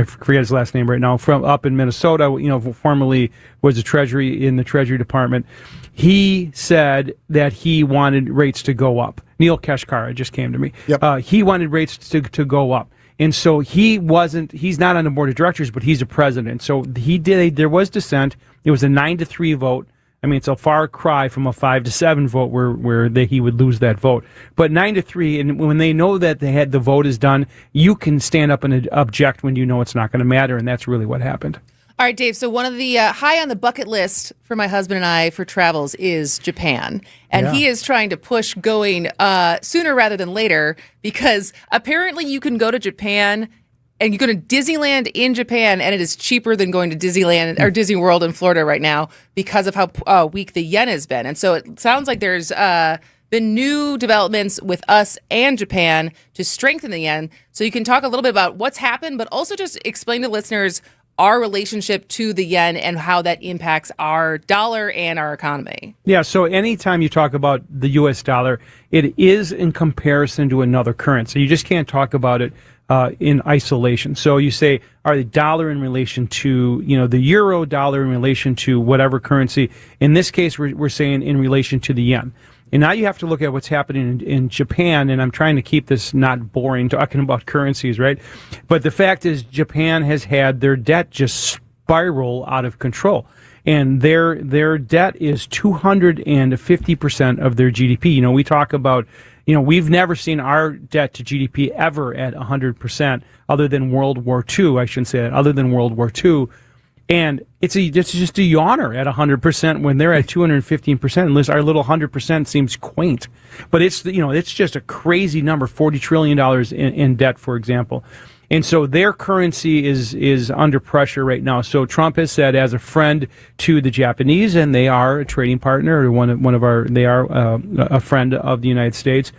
forget his last name right now, from up in Minnesota, formerly was in the Treasury Department. He said that he wanted rates to go up. Neil Kashkar just came to me. Yep. He wanted rates to go up. And so he's not on the board of directors, but he's a president. So there was dissent. It was a 9-3 vote. I mean, it's a far cry from a 5-7 vote where he would lose that vote. But 9-3, and when they know that the vote is done, you can stand up and object when you know it's not going to matter, and that's really what happened. All right, Dave, so one of the high on the bucket list for my husband and I for travels is Japan. And he is trying to push going sooner rather than later because apparently you can go to Japan and you go to Disneyland in Japan and it is cheaper than going to Disneyland or Disney World in Florida right now because of how weak the yen has been. And so it sounds like there's been new developments with us and Japan to strengthen the yen. So you can talk a little bit about what's happened, but also just explain to listeners our relationship to the yen and how that impacts our dollar and our economy. Yeah, so anytime you talk about the U.S. dollar, it is in comparison to another currency. You just can't talk about it in isolation. So you say, are the dollar in relation to, the euro, dollar in relation to whatever currency? In this case, we're saying in relation to the yen. And now you have to look at what's happening in Japan, and I'm trying to keep this not boring, talking about currencies, right? But the fact is Japan has had their debt just spiral out of control. And their debt is 250% of their GDP. We talk about, we've never seen our debt to GDP ever at 100%, other than World War II. I shouldn't say that, other than World War II. And it's just a yawner at 100% when they're at 215%. Unless our little 100% seems quaint, but it's just a crazy number, $40 trillion in debt, for example. And so their currency is under pressure right now. So Trump has said, as a friend to the Japanese, and they are a trading partner, or they are a friend of the United States,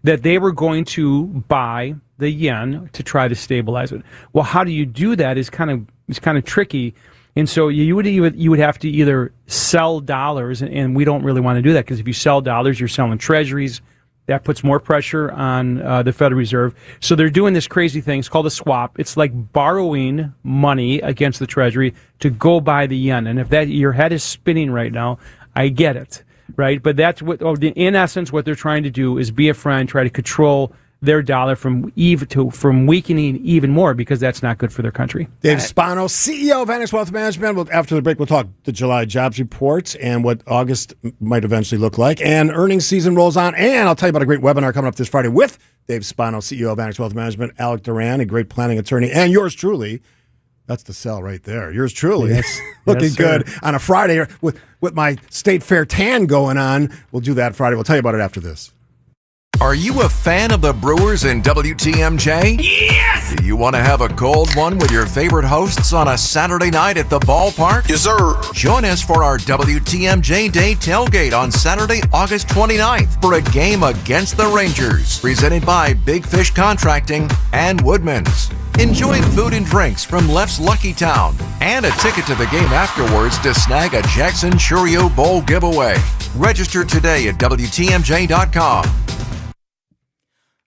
that they were going to buy the yen to try to stabilize it. Well, how do you do that? It's kind of tricky. And so you would have to either sell dollars, and we don't really want to do that because if you sell dollars, you're selling treasuries. That puts more pressure on the Federal Reserve. So they're doing this crazy thing. It's called a swap. It's like borrowing money against the Treasury to go buy the yen. And if your head is spinning right now, I get it, right? But that's in essence, what they're trying to do is be a friend, try to control their dollar from weakening even more, because that's not good for their country. Dave Spano, CEO of Annex Wealth Management. After the break, we'll talk the July jobs report and what August might eventually look like. And earnings season rolls on. And I'll tell you about a great webinar coming up this Friday with Dave Spano, CEO of Annex Wealth Management, Alec Duran, a great planning attorney, and yours truly. That's the sell right there. Yours truly. Yes. Looking Yes, good on a Friday with my State Fair tan going on. We'll do that Friday. We'll tell you about it after this. Are you a fan of the Brewers and WTMJ? Yes! Do you want to have a cold one with your favorite hosts on a Saturday night at the ballpark? Yes, sir. Join us for our WTMJ Day tailgate on Saturday, August 29th for a game against the Rangers, presented by Big Fish Contracting and Woodman's. Enjoy food and drinks from Left's Lucky Town and a ticket to the game afterwards to snag a Jackson Churio Bowl giveaway. Register today at WTMJ.com.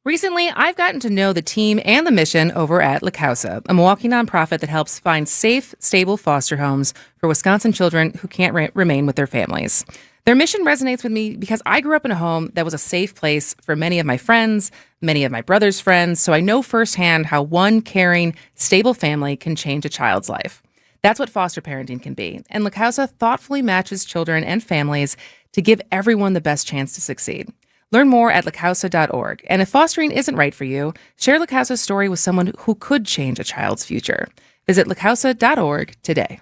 Recently, I've gotten to know the team and the mission over at La Causa, a Milwaukee nonprofit that helps find safe, stable foster homes for Wisconsin children who can't remain with their families. Their mission resonates with me because I grew up in a home that was a safe place for many of my friends, many of my brother's friends, so I know firsthand how one caring, stable family can change a child's life. That's what foster parenting can be, and La Causa thoughtfully matches children and families to give everyone the best chance to succeed. Learn more at lacausa.org. And if fostering isn't right for you, share La Causa's story with someone who could change a child's future. Visit lacausa.org today.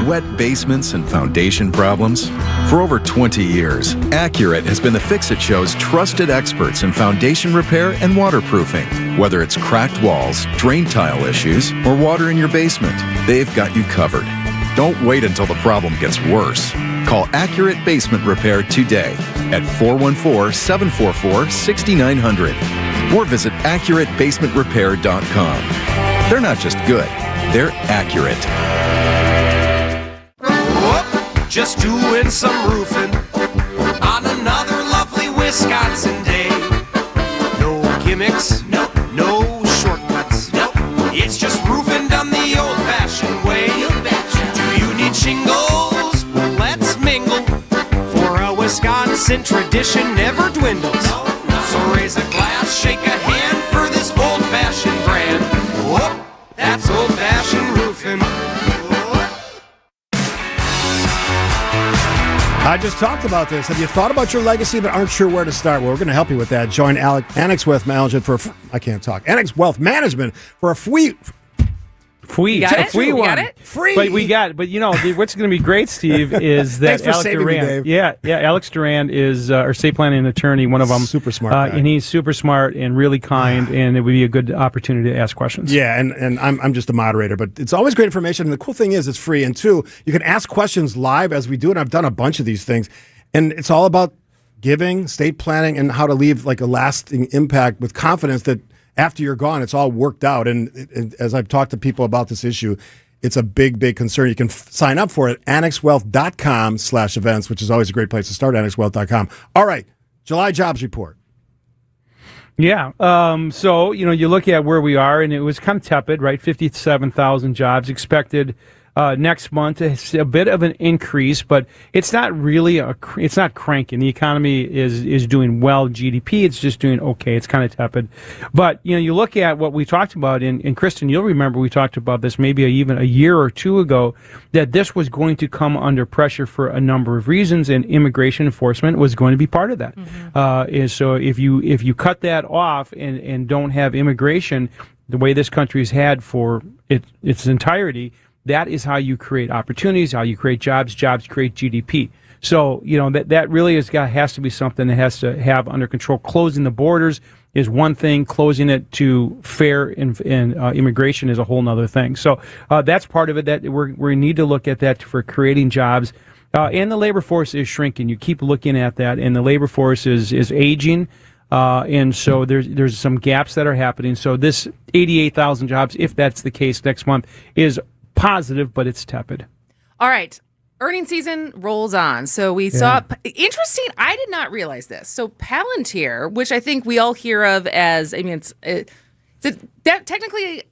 wet basements and foundation problems? For over 20 years, Accurate has been the Fix-It Show's trusted experts in foundation repair and waterproofing. Whether it's cracked walls, drain tile issues, or water in your basement, they've got you covered. Don't wait until the problem gets worse. Call Accurate Basement Repair today at 414-744-6900 or visit AccurateBasementRepair.com. They're not just good, they're accurate. Whoop, just doing some roofing on another lovely Wisconsin day. No gimmicks, no shortcuts, it's just roofing done the old-fashioned way. Do you need shingles? Let's mingle, for a Wisconsin tradition never dwindles. So raise a glass, shake a hand for this old-fashioned brand. Whoop, that's old-fashioned roofing. I just talked about this. Have you thought about your legacy but aren't sure where to start? Well, we're going to help you with that. Join Annex Wealth Management for Annex Wealth Management for a free Free. Got it? Free You one. got it? Free. But you know, what's going to be great, Steve, is that Thanks for Alex saving me, Duran. Dave. Alex Duran is our estate planning attorney, one of them. Super smart guy. And he's super smart and really kind, and it would be a good opportunity to ask questions. Yeah, and I'm just a moderator, but it's always great information. And the cool thing is it's free. And two, you can ask questions live as we do it. I've done a bunch of these things. And it's all about giving, estate planning, and how to leave like a lasting impact with confidence that after you're gone, it's all worked out. And as I've talked to people about this issue, it's a big, big concern. You can sign up for it at annexwealth.com/events, which is always a great place to start, annexwealth.com. All right, July jobs report. Yeah. So, you look at where we are, and it was kind of tepid, right? 57,000 jobs expected. Next month, it's a bit of an increase, but it's not really it's not cranking. The economy is doing well. GDP, it's just doing okay. It's kind of tepid. But, you look at what we talked about, and Kristen, you'll remember we talked about this maybe even a year or two ago, that this was going to come under pressure for a number of reasons, and immigration enforcement was going to be part of that. And so if you cut that off and don't have immigration, the way this country has had for its entirety, that is how you create opportunities, how you create jobs. Jobs create GDP. So, that really has to be something that has to have under control. Closing the borders is one thing. Closing it to fair and immigration is a whole other thing. So that's part of it, that we need to look at that for creating jobs. And the labor force is shrinking. You keep looking at that, and the labor force is aging. And so there's some gaps that are happening. So this 88,000 jobs, if that's the case next month, is positive, but it's tepid. All right. Earnings season rolls on. So we saw, interesting, I did not realize this. So Palantir, which I think we all hear of as, technically,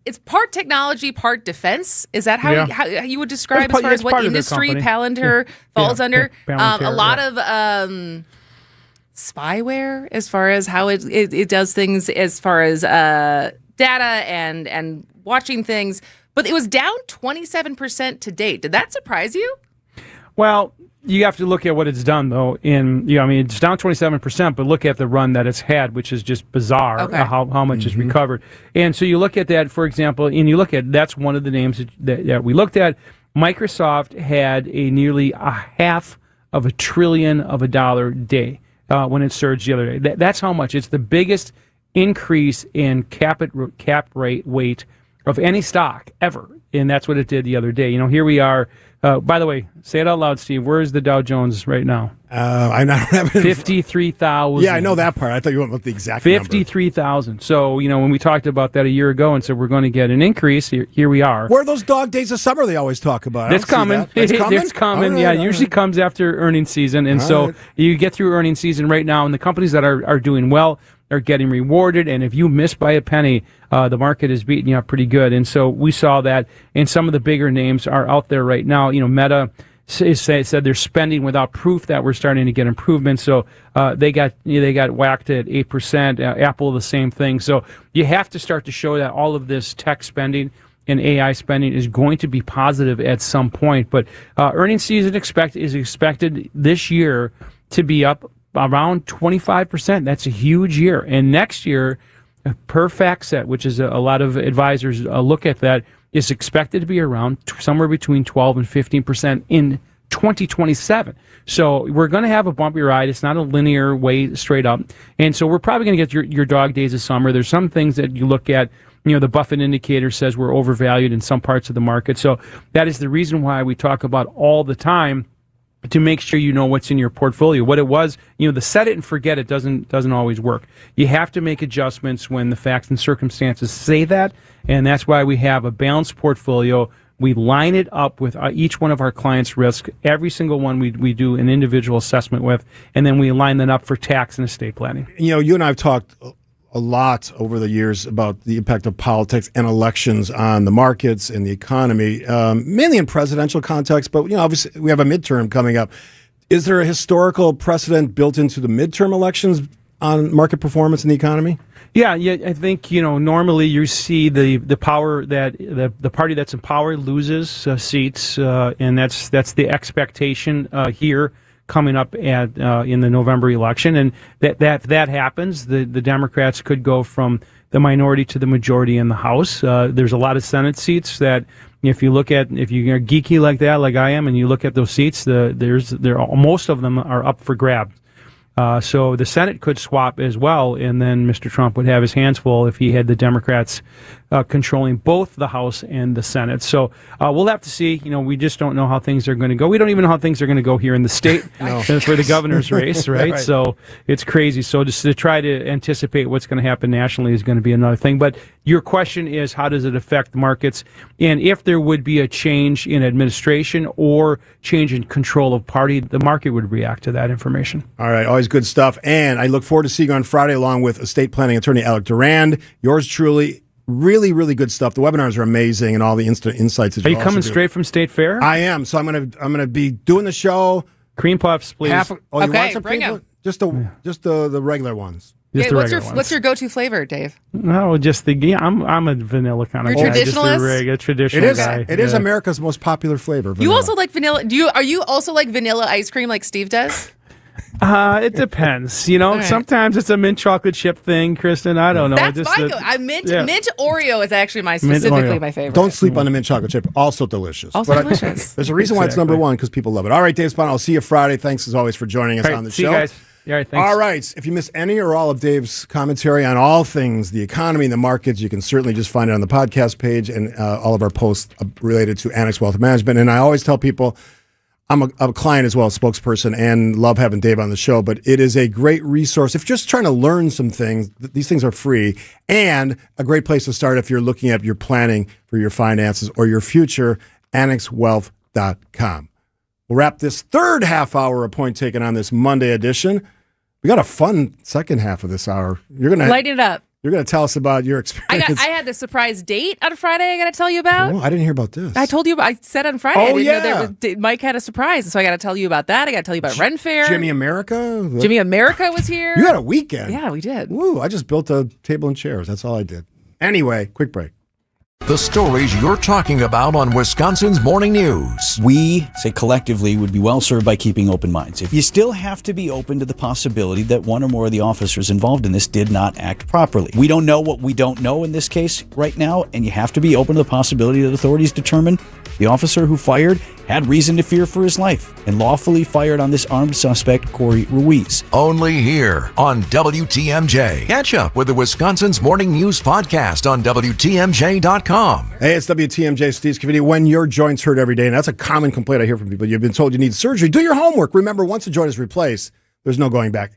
it's part technology, part defense. Is that how you would describe as far as what industry Palantir falls under? A lot of spyware as far as how it does things as far as data and watching things. But it was down 27% to date. Did that surprise you? Well, you have to look at what it's done, though. It's down 27%, but look at the run that it's had, which is just bizarre, how much is recovered. And so you look at that, for example, and you look at, that's one of the names that we looked at. Microsoft had a nearly $500 billion day when it surged the other day. That's how much. It's the biggest increase in cap rate weight of any stock ever, and that's what it did the other day. Here we are. By the way, say it out loud, Steve. Where is the Dow Jones right now? I don't have it. 53,000. Yeah, I know that part. I thought you went with the exact 53,000. So, when we talked about that a year ago and said we're going to get an increase, here we are. Where are those dog days of summer they always talk about? It's coming. It's coming. Right, it usually comes after earnings season. And so you get through earnings season right now, and the companies that are doing well are getting rewarded. And if you miss by a penny, the market is beating you up pretty good. And so we saw that, and some of the bigger names are out there right now. Meta said they're spending without proof that we're starting to get improvements. So they got whacked at 8%. Apple, the same thing. So you have to start to show that all of this tech spending and AI spending is going to be positive at some point. But earnings season is expected this year to be up around 25%. That's a huge year. And next year, per FactSet, which is a lot of advisors look at that, is expected to be around somewhere between 12 and 15% in 2027. So we're going to have a bumpy ride. It's not a linear way straight up. And so we're probably going to get your dog days of summer. There's some things that you look at, the Buffett indicator says we're overvalued in some parts of the market. So that is the reason why we talk about all the time to make sure you know what's in your portfolio. What it was, the set it and forget it doesn't always work. You have to make adjustments when the facts and circumstances say that, and that's why we have a balanced portfolio. We line it up with each one of our clients' risk. Every single one we do an individual assessment with, and then we line that up for tax and estate planning. You and I have talked a lot over the years about the impact of politics and elections on the markets and the economy, mainly in presidential context. But obviously we have a midterm coming up. Is there a historical precedent built into the midterm elections on market performance in the economy? Yeah, I think normally you see the power that the party that's in power loses seats, and that's the expectation here coming up at in the November election, and that happens. The Democrats could go from the minority to the majority in the House. There's a lot of Senate seats that if you're geeky like that, like I am, and you look at those seats, most of them are up for grabs. So the Senate could swap as well, and then Mr. Trump would have his hands full if he had the Democrats controlling both the House and the Senate. So we'll have to see. We just don't know how things are going to go. We don't even know how things are going to go here in the state for the governor's race, right? So it's crazy. So just to try to anticipate what's going to happen nationally is going to be another thing. But your question is, how does it affect the markets? And if there would be a change in administration or change in control of party, the market would react to that information. All right, always good stuff. And I look forward to seeing you on Friday along with estate planning attorney Alec Durand. Yours truly. Really, really good stuff. The webinars are amazing, and all the insights. That are you coming straight from State Fair? I am. So I'm gonna be doing the show. Cream puffs, please. You want some bring them. Just the regular ones. Hey, what's your go-to flavor, Dave? No, just I'm a vanilla kind of guy. You're traditionalist? Just a traditional guy. It is America's most popular flavor. Vanilla. You also like vanilla? Are you also like vanilla ice cream like Steve does? It depends. Right. Sometimes it's a mint chocolate chip thing, Kristen. I don't know. That's fine. Mint Oreo is actually specifically my favorite. Don't sleep on the mint chocolate chip. Also delicious. Delicious. There's a reason why it's number one, because people love it. All right, Dave Spahn, I'll see you Friday. Thanks as always for joining us on the show. See you guys. Yeah, thanks. All right. If you miss any or all of Dave's commentary on all things the economy and the markets, you can certainly just find it on the podcast page and all of our posts related to Annex Wealth Management. And I always tell people, I'm a client as well, a spokesperson, and love having Dave on the show. But it is a great resource. If you're just trying to learn some things, these things are free, and a great place to start if you're looking at your planning for your finances or your future, annexwealth.com. We'll wrap this third half hour of Point Taken on this Monday edition. We got a fun second half of this hour. You're gonna lighten it up. You're going to tell us about your experience. I had the surprise date on Friday I got to tell you about. Oh, I didn't hear about this. I told you about, I said on Friday. I didn't know Mike had a surprise, so I got to tell you about that. I got to tell you about Ren Fair. Jimmy America? Jimmy America was here. You had a weekend. Yeah, we did. Woo, I just built a table and chairs. That's all I did. Anyway, quick break. The stories you're talking about on Wisconsin's Morning News. We, say collectively, would be well served by keeping open minds. If you still have to be open to the possibility that one or more of the officers involved in this did not act properly. We don't know what we don't know in this case right now, and you have to be open to the possibility that authorities determine the officer who fired had reason to fear for his life and lawfully fired on this armed suspect, Corey Ruiz. Only here on WTMJ. Catch up with the Wisconsin's Morning News podcast on WTMJ.com. Hey, it's WTMJ, Steve Scavini. When your joints hurt every day, and that's a common complaint I hear from people. You've been told you need surgery. Do your homework. Remember, once a joint is replaced, there's no going back.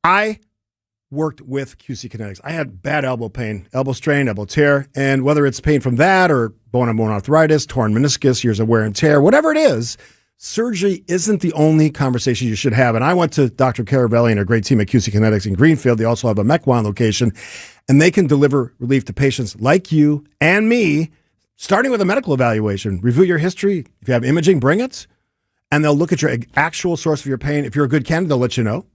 I worked with QC Kinetics. I had bad elbow pain, elbow strain, elbow tear, and whether it's pain from that or bone-on-bone arthritis, torn meniscus, years of wear and tear, whatever it is, surgery isn't the only conversation you should have. And I went to Dr. Caravelli and a great team at QC Kinetics in Greenfield. They also have a Mequon location, and they can deliver relief to patients like you and me, starting with a medical evaluation. Review your history. If you have imaging, bring it, and they'll look at your actual source of your pain. If you're a good candidate, they'll let you know.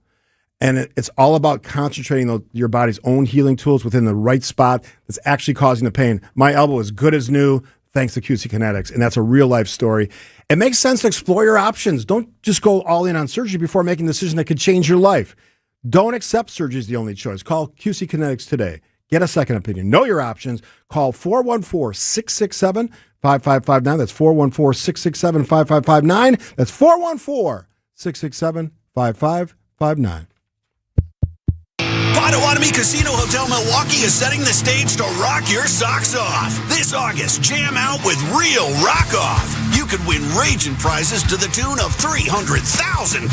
And it's all about concentrating your body's own healing tools within the right spot that's actually causing the pain. My elbow is good as new thanks to QC Kinetics, and that's a real-life story. It makes sense to explore your options. Don't just go all in on surgery before making a decision that could change your life. Don't accept surgery as the only choice. Call QC Kinetics today. Get a second opinion. Know your options. Call 414-667-5559. That's 414-667-5559. That's 414-667-5559. Potawatomi Casino Hotel Milwaukee is setting the stage to rock your socks off. This August, jam out with real rock off. You could win raging prizes to the tune of $300,000.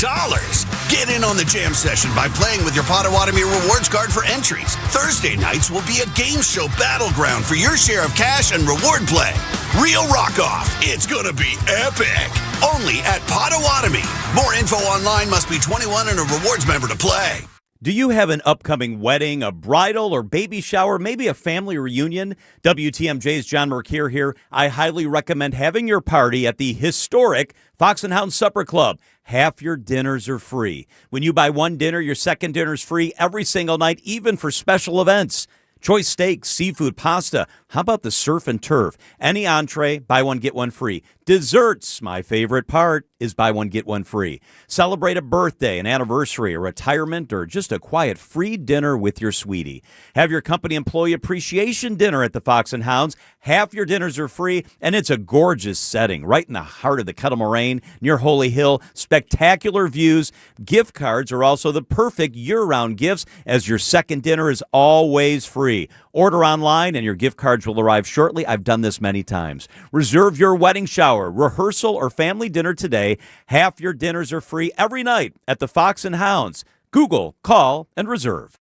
Get in on the jam session by playing with your Potawatomi rewards card for entries. Thursday nights will be a game show battleground for your share of cash and reward play. Real rock off. It's gonna be epic. Only at Potawatomi. More info online. Must be 21 and a rewards member to play. Do you have an upcoming wedding, a bridal or baby shower, maybe a family reunion? WTMJ's John Mercure here. I highly recommend having your party at the historic Fox and Hound Supper Club. Half your dinners are free. When you buy one dinner, your second dinner's free every single night, even for special events. Choice steaks, seafood, pasta. How about the surf and turf? Any entree, buy one, get one free. Desserts, my favorite part, is buy one, get one free. Celebrate a birthday, an anniversary, a retirement, or just a quiet free dinner with your sweetie. Have your company employee appreciation dinner at the Fox and Hounds. Half your dinners are free, and it's a gorgeous setting right in the heart of the Kettle Moraine near Holy Hill. Spectacular views. Gift cards are also the perfect year-round gifts, as your second dinner is always free. Order online and your gift cards will arrive shortly. I've done this many times. Reserve your wedding shower, rehearsal, or family dinner today. Half your dinners are free every night at the Fox and Hounds. Google, call, and reserve.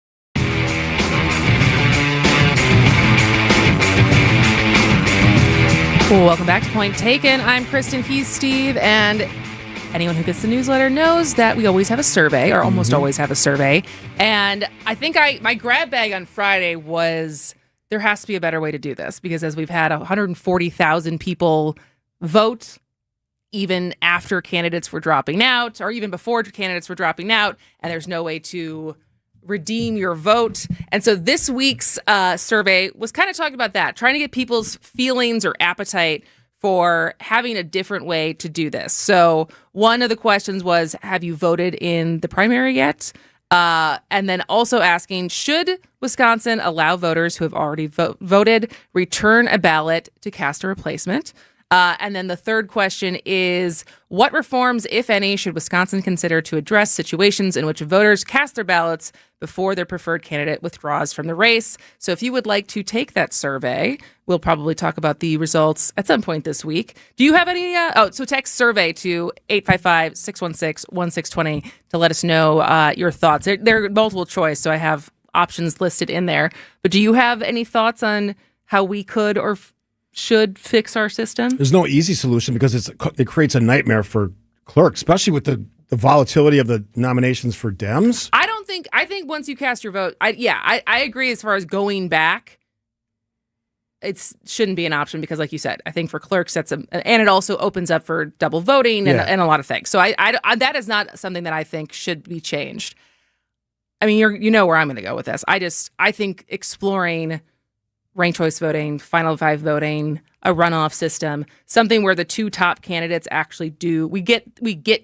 Welcome back to Point Taken. I'm Kristen, he's Steve, and anyone who gets the newsletter knows that we always have a survey, or almost always have a survey. And I think my grab bag on Friday was there has to be a better way to do this, because as we've had 140,000 people vote, even after candidates were dropping out, or even before candidates were dropping out, and there's no way to redeem your vote. And so this week's survey was kind of talking about that, trying to get people's feelings or appetite for having a different way to do this. So one of the questions was, have you voted in the primary yet? And then also asking, should Wisconsin allow voters who have already voted return a ballot to cast a replacement? And then the third question is, what reforms, if any, should Wisconsin consider to address situations in which voters cast their ballots before their preferred candidate withdraws from the race? So if you would like to take that survey, we'll probably talk about the results at some point this week. Do you have any? So text survey to 855-616-1620 to let us know your thoughts. They're multiple choice, so I have options listed in there. But do you have any thoughts on how we could or should fix our system? There's no easy solution because it creates a nightmare for clerks, especially with the volatility of the nominations for Dems. I think once you cast your vote, I agree as far as going back, it shouldn't be an option because, like you said, I think for clerks, and it also opens up for double voting and a lot of things. So I that is not something that I think should be changed. I mean, you know where I'm going to go with this. I think exploring ranked choice voting, final five voting, a runoff system, something where the two top candidates actually we get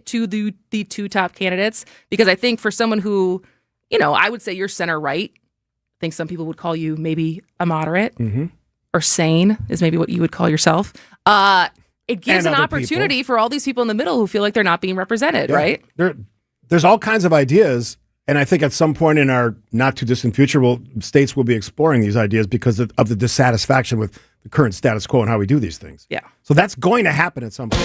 to the two top candidates, because I think for someone who, I would say you're center right. I think some people would call you maybe a moderate or sane is maybe what you would call yourself. It gives an opportunity for all these people in the middle who feel like they're not being represented, right? There's all kinds of ideas. And I think at some point in our not too distant future, states will be exploring these ideas because of the dissatisfaction with the current status quo and how we do these things. Yeah. So that's going to happen at some point.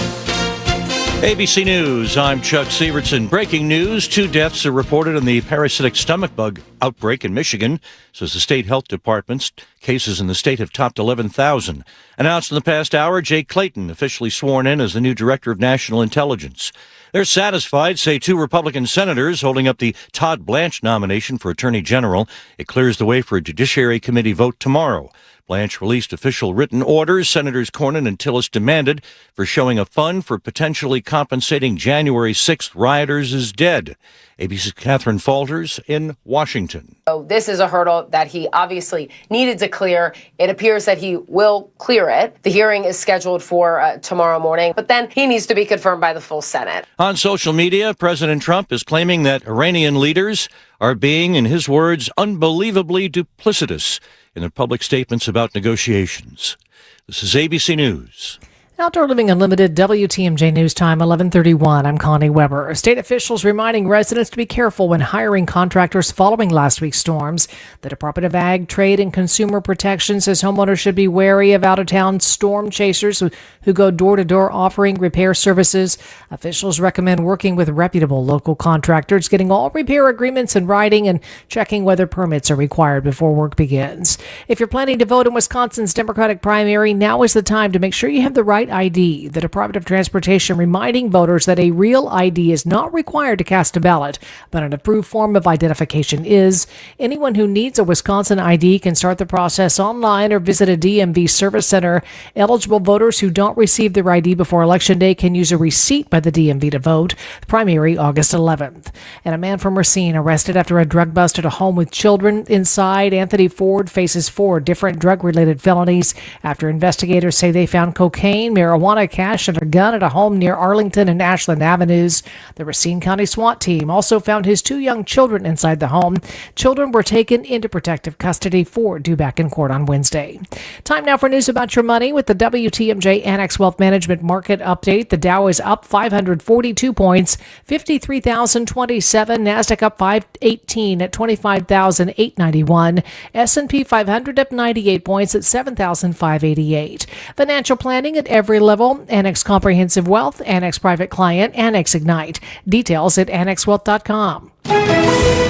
ABC News, I'm Chuck Severson. Breaking news, 2 deaths are reported in the parasitic stomach bug outbreak in Michigan, says the state health department. Cases in the state have topped 11,000. Announced in the past hour, Jay Clayton officially sworn in as the new director of national intelligence. They're satisfied, say 2 Republican senators holding up the Todd Blanche nomination for Attorney General. It clears the way for a Judiciary Committee vote tomorrow. Blanche released official written orders Senators Cornyn and Tillis demanded for showing a fund for potentially compensating January 6th rioters is dead. ABC's Catherine Falters in Washington. So this is a hurdle that he obviously needed to clear. It appears that he will clear it. The hearing is scheduled for tomorrow morning, but then he needs to be confirmed by the full Senate. On social media, President Trump is claiming that Iranian leaders are being, in his words, unbelievably duplicitous in their public statements about negotiations. This is ABC News. Outdoor Living Unlimited, WTMJ News Time, 11:31. I'm Connie Weber. State officials reminding residents to be careful when hiring contractors following last week's storms. The Department of Ag, Trade, and Consumer Protection says homeowners should be wary of out-of-town storm chasers who go door-to-door offering repair services. Officials recommend working with reputable local contractors, getting all repair agreements in writing, and checking whether permits are required before work begins. If you're planning to vote in Wisconsin's Democratic primary, now is the time to make sure you have the right ID. The Department of Transportation reminding voters that a real ID is not required to cast a ballot, but an approved form of identification is. Anyone who needs a Wisconsin ID can start the process online or visit a DMV service center. Eligible voters who don't receive their ID before Election Day can use a receipt by the DMV to vote. The primary August 11th. And a man from Racine arrested after a drug bust at a home with children inside. Anthony Ford faces 4 different drug-related felonies after investigators say they found cocaine, marijuana, cash, and a gun at a home near Arlington and Ashland Avenues. The Racine County SWAT team also found his 2 young children inside the home. Children were taken into protective custody. Ford due back in court on Wednesday. Time now for news about your money with the WTMJ Annex Wealth Management Market Update. The Dow is up 542 points, 53,027. NASDAQ up 518 at 25,891. S&P 500 up 98 points at 7,588. Financial planning at every level. Annex Comprehensive Wealth, Annex Private Client, Annex Ignite. Details at annexwealth.com.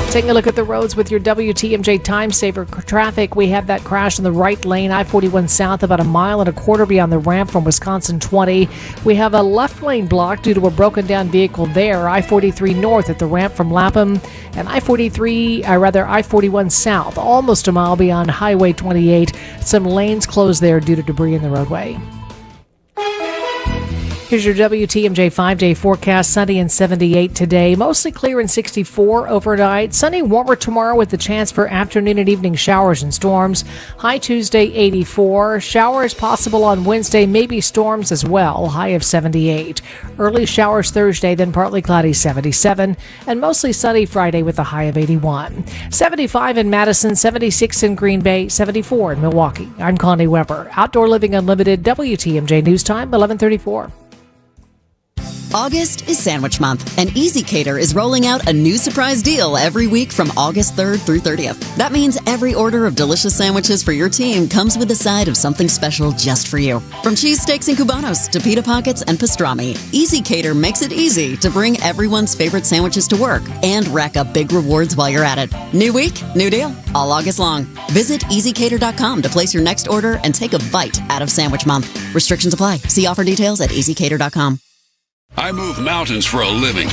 Taking a look at the roads with your WTMJ Time Saver traffic. We have that crash in the right lane, I-41 south, about 1.25 miles beyond the ramp from Wisconsin 20. We have a left lane block due to a broken down vehicle there. I-43 north at the ramp from Lapham, and I-41 south, almost 1 mile beyond Highway 28. Some lanes closed there due to debris in the roadway. Here's your WTMJ 5-day forecast. Sunny and 78 today. Mostly clear and 64 overnight. Sunny, warmer tomorrow with the chance for afternoon and evening showers and storms. High Tuesday, 84. Showers possible on Wednesday, maybe storms as well. High of 78. Early showers Thursday, then partly cloudy, 77. And mostly sunny Friday with a high of 81. 75 in Madison, 76 in Green Bay, 74 in Milwaukee. I'm Connie Weber. Outdoor Living Unlimited, WTMJ News Time, 11:34. August is Sandwich Month, and Easy Cater is rolling out a new surprise deal every week from August 3rd through 30th. That means every order of delicious sandwiches for your team comes with a side of something special just for you. From cheesesteaks and cubanos to pita pockets and pastrami, Easy Cater makes it easy to bring everyone's favorite sandwiches to work and rack up big rewards while you're at it. New week, new deal, all August long. Visit easycater.com to place your next order and take a bite out of Sandwich Month. Restrictions apply. See offer details at easycater.com. I move mountains for a living.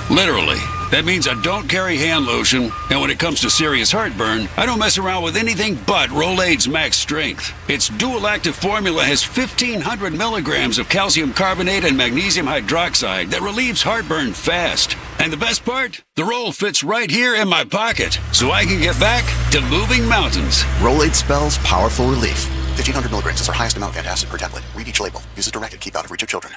Literally. That means I don't carry hand lotion, and when it comes to serious heartburn, I don't mess around with anything but Rolaids Max Strength. Its dual active formula has 1,500 milligrams of calcium carbonate and magnesium hydroxide that relieves heartburn fast. And the best part? The roll fits right here in my pocket, so I can get back to moving mountains. Rolaids spells powerful relief. 1,500 milligrams is our highest amount of antacid per tablet. Read each label. Use as directed. Keep out of reach of children.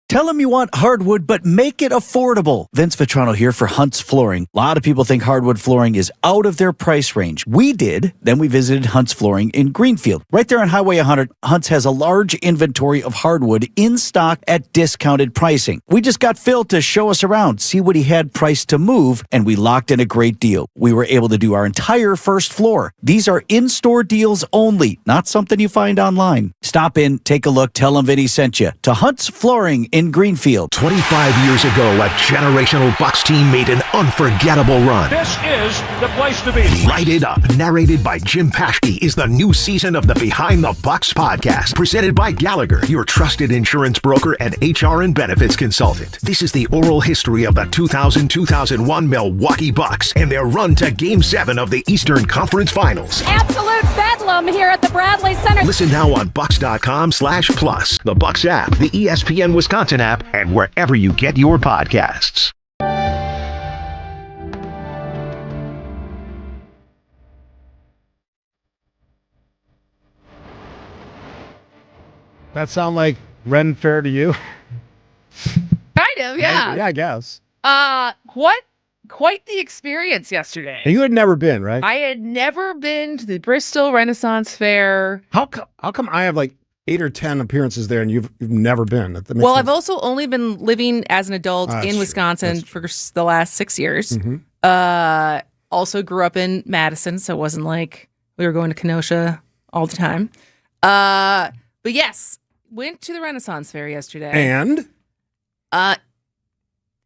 Tell them you want hardwood, but make it affordable. Vince Vitrano here for Hunt's Flooring. A lot of people think hardwood flooring is out of their price range. We did. Then we visited Hunt's Flooring in Greenfield. Right there on Highway 100, Hunt's has a large inventory of hardwood in stock at discounted pricing. We just got Phil to show us around, see what he had priced to move, and we locked in a great deal. We were able to do our entire first floor. These are in-store deals only, not something you find online. Stop in, take a look, tell them Vinny sent you to Hunt's Flooring in Greenfield. 25 years ago, a generational Bucks team made an unforgettable run. This is the place to be. Light It Up, narrated by Jim Paschke, is the new season of the Behind the Bucks podcast, presented by Gallagher, your trusted insurance broker and HR and benefits consultant. This is the oral history of the 2000-2001 Milwaukee Bucks and their run to Game 7 of the Eastern Conference Finals. Absolute bet bedlam here at the Bradley Center. Listen now on Bucks.com/plus, the Bucks app, the ESPN Wisconsin app, and wherever you get your podcasts. That sound like Ren Fair to you? Kind of, yeah. Yeah, I guess. Quite the experience yesterday. And you had never been, right? I had never been to the Bristol Renaissance Fair. How come I have like 8 or 10 appearances there and you've never been? That makes Well, sense. I've also only been living as an adult That's in true. Wisconsin for the last 6 years. Mhm. Also grew up in Madison, so it wasn't like we were going to Kenosha all the time. But yes, went to the Renaissance Fair yesterday. And?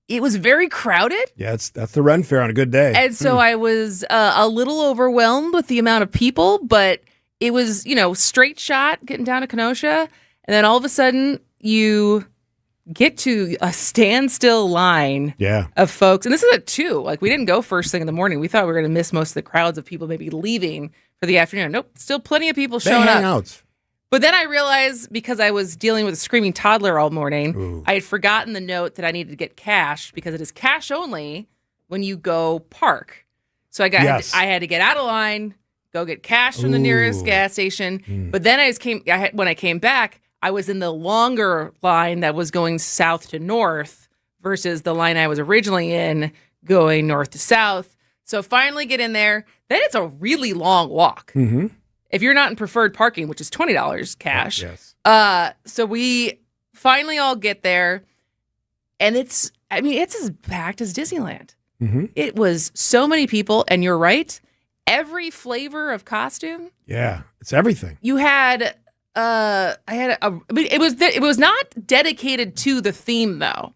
It was very crowded. Yeah, that's the Ren Fair on a good day. And so I was a little overwhelmed with the amount of people, but it was, straight shot getting down to Kenosha. And then all of a sudden you get to a standstill line of folks. And this is at 2. Like, we didn't go first thing in the morning. We thought we were going to miss most of the crowds of people maybe leaving for the afternoon. Nope, still plenty of people showing up. Out. But then I realized, because I was dealing with a screaming toddler all morning, I had forgotten the note that I needed to get cash, because it is cash only when you go park. So I had to get out of line, go get cash from the nearest gas station. But then when I came back, I was in the longer line that was going south to north versus the line I was originally in going north to south. So finally get in there. Then it's a really long walk. Mm-hmm. If you're not in preferred parking, which is $20 cash. Yes. So we finally all get there, and it's as packed as Disneyland. Mm-hmm. It was so many people, and you're right. Every flavor of costume. Yeah, it's everything. You had it was not dedicated to the theme, though,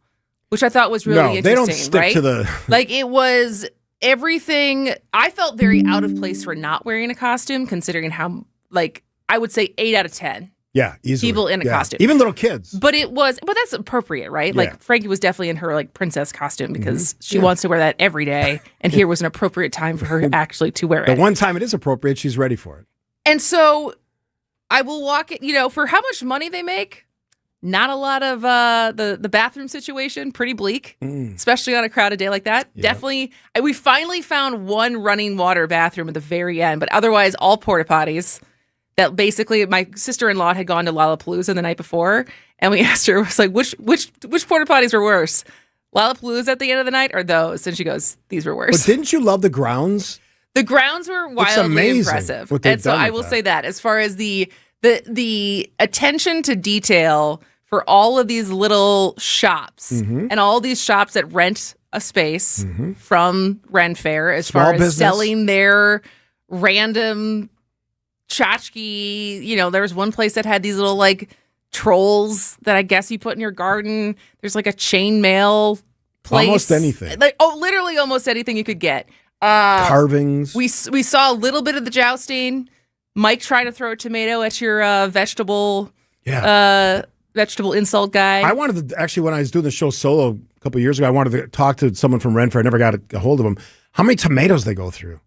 which I thought was really interesting. They don't stick to the like, it was everything. I felt very out of place for not wearing a costume, considering how, like, I would say 8 out of 10. Yeah, easily. People in a costume. Even little kids. But that's appropriate, right? Yeah. Like, Frankie was definitely in her, like, princess costume, because she wants to wear that every day. And here was an appropriate time for her actually to wear it. The one time it is appropriate, she's ready for it. And so I will walk it, for how much money they make. Not a lot of the bathroom situation, pretty bleak, especially on a crowded day like that. Yeah. Definitely, we finally found one running water bathroom at the very end, but otherwise all porta potties. That basically, my sister-in-law had gone to Lollapalooza the night before, and we asked her, it was like, which porta potties were worse? Lollapalooza at the end of the night or those? And she goes, these were worse. But didn't you love the grounds? The grounds were wildly impressive. And so I will say that, as far as the attention to detail for all of these little shops and all these shops that rent a space from Ren Fair, as Small far as business. selling their random tchotchke. There was one place that had these little, like, trolls that I guess you put in your garden. There's like a chainmail place. Almost anything. Literally almost anything you could get. Carvings. We saw a little bit of the jousting. Mike tried to throw a tomato at your vegetable insult guy. I wanted to, actually, when I was doing the show solo a couple of years ago, I wanted to talk to someone from Ren Fair. I never got a hold of them. How many tomatoes they go through?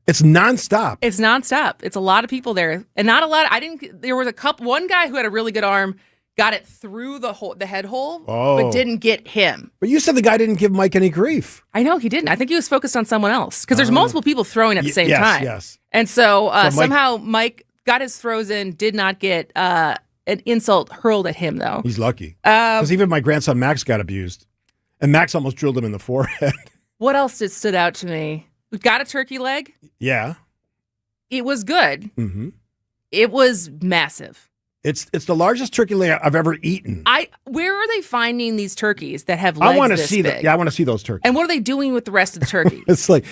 It's nonstop. It's nonstop. It's a lot of people there, and not a lot. There was one guy who had a really good arm, got it through the head hole, but didn't get him. But you said the guy didn't give Mike any grief. I know he didn't. I think he was focused on someone else, because there's multiple people throwing at the same time. Yes. And so, Mike, somehow Mike got his throws in, did not get an insult hurled at him, though. He's lucky. Because even my grandson Max got abused. And Max almost drilled him in the forehead. What else stood out to me? We got a turkey leg. Yeah. It was good. Mm-hmm. It was massive. It's the largest turkey leg I've ever eaten. Where are they finding these turkeys that have legs I want to this see big? that. Yeah, I want to see those turkeys. And what are they doing with the rest of the turkey? It's like,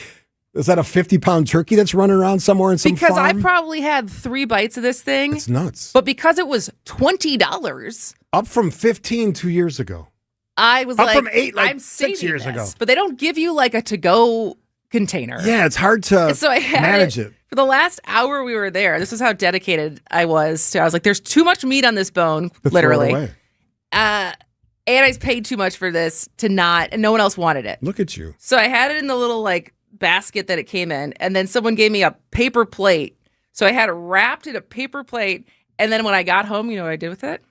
is that a 50-pound turkey that's running around somewhere in some Because farm? I probably had 3 bites of this thing. It's nuts. But because it was $20, up from 15 2 years ago. I was up like, from 8 like I'm 6 years this. ago. But they don't give you like a to-go container. Yeah, it's hard to So I had manage it. For the last hour we were there, this is how dedicated I was. I was like, there's too much meat on this bone, To throw it literally. away. And I paid too much for this and no one else wanted it. Look at you. So I had it in the little, like, basket that it came in, and then someone gave me a paper plate So I had it wrapped in a paper plate. And then when I got home, you know what I did with it?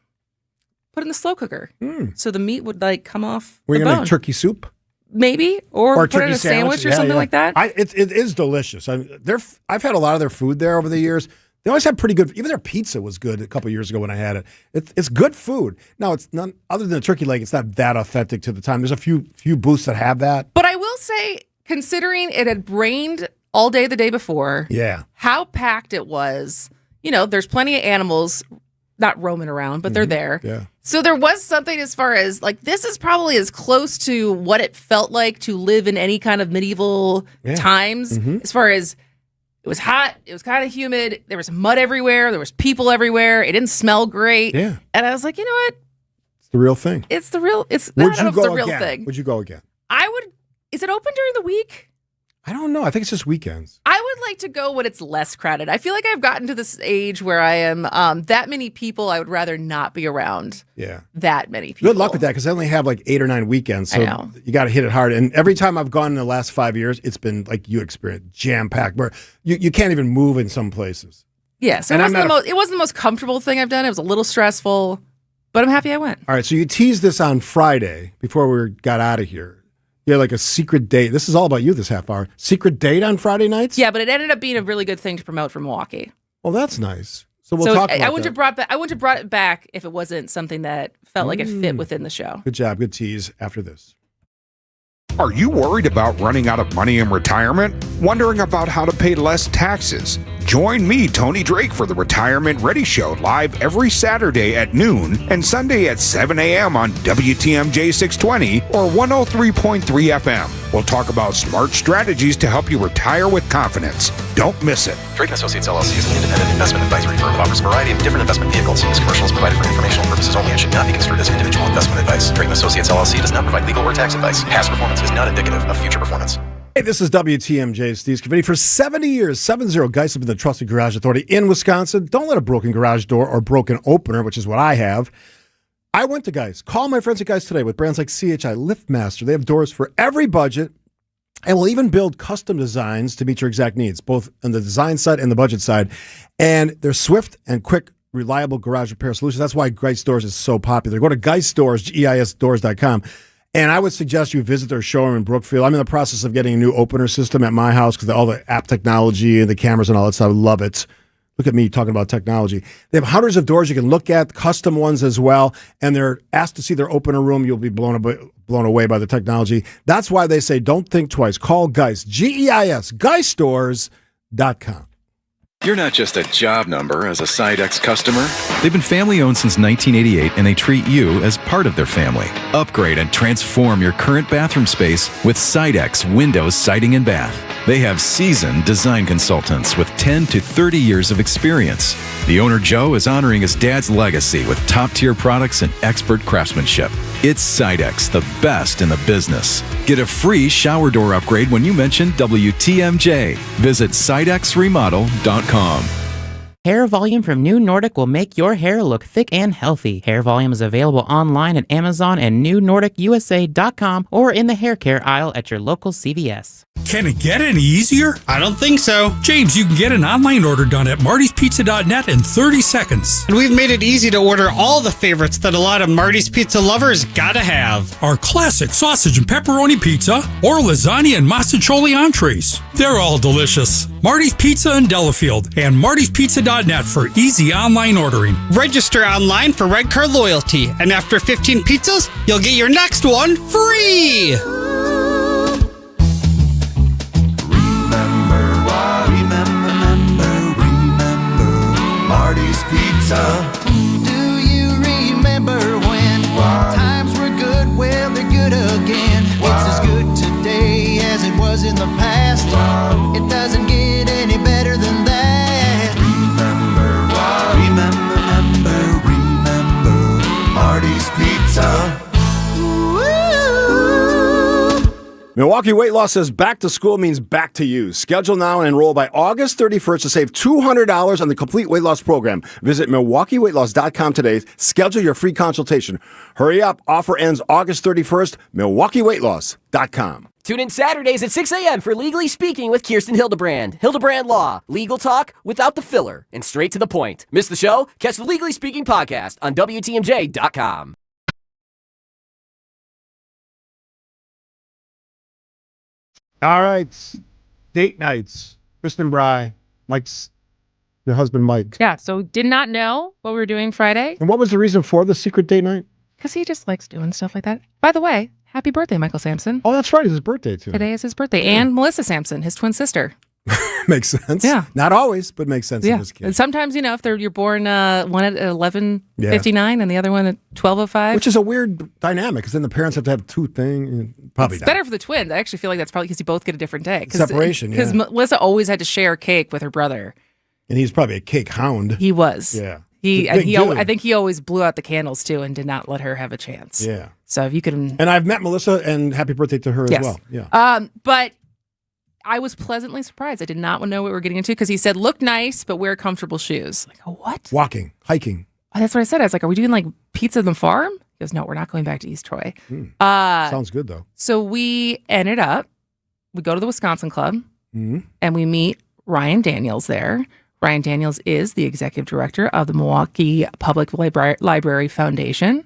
Put it in the slow cooker. So the meat would like come off Were you the going to bone. make turkey soup? Maybe. Or put it turkey in a sandwich or Yeah, something yeah. like that. It is delicious. I've had a lot of their food there over the years. They always had pretty good. Even their pizza was good a couple years ago when I had it. It's good food. Now it's not other than the turkey leg. It's not that authentic to the time. There's a few booths that have that. But I will say, considering it had rained all day the day before, how packed it was. You know, there's plenty of animals not roaming around, but they're there. Yeah. So there was something as far as like this is probably as close to what it felt like to live in any kind of medieval times. As far as it was hot, it was kind of humid, there was mud everywhere, there was people everywhere, it didn't smell great. Yeah. And I was like, you know what? It's the real thing. It's the real it's Would not you the go real again? thing. Would you go again? I would. Is it open during the week? I don't know. I think it's just weekends. I would like to go when it's less crowded. I feel like I've gotten to this age where I am that many people. I would rather not be around. Yeah. That many people. Good luck with that because they only have like 8 or 9 weekends. So I know. you got to hit it hard. And every time I've gone in the last 5 years, it's been like you experienced jam packed where you can't even move in some places. Yeah. So it wasn't the most comfortable thing I've done. It was a little stressful, but I'm happy I went. All right. So you teased this on Friday before we got out of here. You had like a secret date. This is all about you this half hour. Secret date on Friday nights? Yeah, but it ended up being a really good thing to promote for Milwaukee. Well, that's nice. So we'll talk about I wouldn't that. have brought it back if it wasn't something that felt like it fit within the show. Good job. Good tease after this. Are you worried about running out of money in retirement? Wondering about how to pay less taxes? Join me, Tony Drake, for the Retirement Ready Show live every Saturday at noon and Sunday at 7 a.m. on WTMJ 620 or 103.3 FM. We'll talk about smart strategies to help you retire with confidence. Don't miss it. Drake & Associates LLC is an independent investment advisory firm that offers a variety of different investment vehicles. This commercial is provided for informational purposes only and should not be construed as individual investment advice. Drake & Associates LLC does not provide legal or tax advice. Past performance is not indicative of future performance. Hey, this is WTMJ, Steve Scavini. For 70 years, 70 Geist have been the trusted garage authority in Wisconsin. Don't let a broken garage door or broken opener, which is what I have. I went to Geist. Call my friends at Geist today with brands like CHI, LiftMaster. They have doors for every budget and will even build custom designs to meet your exact needs, both on the design side and the budget side. And they're swift and quick, reliable garage repair solutions. That's why Geist Doors is so popular. Go to Geist Stores, GEISdoors.com. And I would suggest you visit their showroom in Brookfield. I'm in the process of getting a new opener system at my house because all the app technology and the cameras and all that stuff. I love it. Look at me talking about technology. They have hundreds of doors you can look at, custom ones as well. And they're asked to see their opener room. You'll be blown away by the technology. That's why they say don't think twice. Call Geist, GEIS, GeistStores.com. You're not just a job number as a Sidex customer. They've been family owned since 1988 and they treat you as part of their family. Upgrade and transform your current bathroom space with Sidex Windows Siding and Bath. They have seasoned design consultants with 10 to 30 years of experience. The owner, Joe, is honoring his dad's legacy with top-tier products and expert craftsmanship. It's Sidex, the best in the business. Get a free shower door upgrade when you mention WTMJ. Visit sidexremodel.com. Hair Volume from New Nordic will make your hair look thick and healthy. Hair Volume is available online at Amazon and newnordicusa.com or in the hair care aisle at your local CVS. Can it get any easier? I don't think so. James, you can get an online order done at martyspizza.net in 30 seconds. And we've made it easy to order all the favorites that a lot of Marty's Pizza lovers gotta have. Our classic sausage and pepperoni pizza or lasagna and masticholi entrees. They're all delicious. Marty's Pizza in Delafield and martyspizza.net for easy online ordering. Register online for Red Card Loyalty, and after 15 pizzas, you'll get your next one free! Marty's Pizza. Do you remember when times were good? Well, they're good again. It's as good today as it was in the past. It doesn't get any better than that. Remember Marty's Pizza. Milwaukee Weight Loss says back to school means back to you. Schedule now and enroll by August 31st to save $200 on the complete weight loss program. Visit MilwaukeeWeightLoss.com today. Schedule your free consultation. Hurry up. Offer ends August 31st. MilwaukeeWeightLoss.com. Tune in Saturdays at 6 a.m. for Legally Speaking with Kirsten Hildebrand. Hildebrand Law, legal talk without the filler and straight to the point. Miss the show? Catch the Legally Speaking podcast on WTMJ.com. All right. Date nights. Kristen Bry, Mike's, your husband Mike. Yeah, so did not know what we were doing Friday. And what was the reason for the secret date night? Because he just likes doing stuff like that. By the way, happy birthday, Michael Sampson. Oh, that's right. It's his birthday, too. Today is his birthday. And Melissa Sampson, his twin sister. Makes sense. Yeah. Not always, but makes sense in this case. And sometimes, if you're born one at 11:59 and the other one at 12:05. Which is a weird dynamic, because then the parents have to have two things. Probably It's not. better for the twins. I actually feel like that's probably because you both get a different day. Separation, Because yeah. Melissa always had to share cake with her brother. And he's probably a cake hound. He was. Yeah. I think he always blew out the candles too and did not let her have a chance. Yeah. So if you could. And I've met Melissa, and happy birthday to her Yes. as well. Yeah. But I was pleasantly surprised. I did not know what we were getting into because he said, "Look nice, but wear comfortable shoes." Like, oh, what? Walking, hiking. Oh, that's what I said. I was like, "Are we doing like pizza on the farm?" He goes, "No, we're not going back to East Troy." Sounds good, though. So we ended up. We go to the Wisconsin Club, and we meet Ryan Daniels there. Ryan Daniels is the executive director of the Milwaukee Public Library Foundation.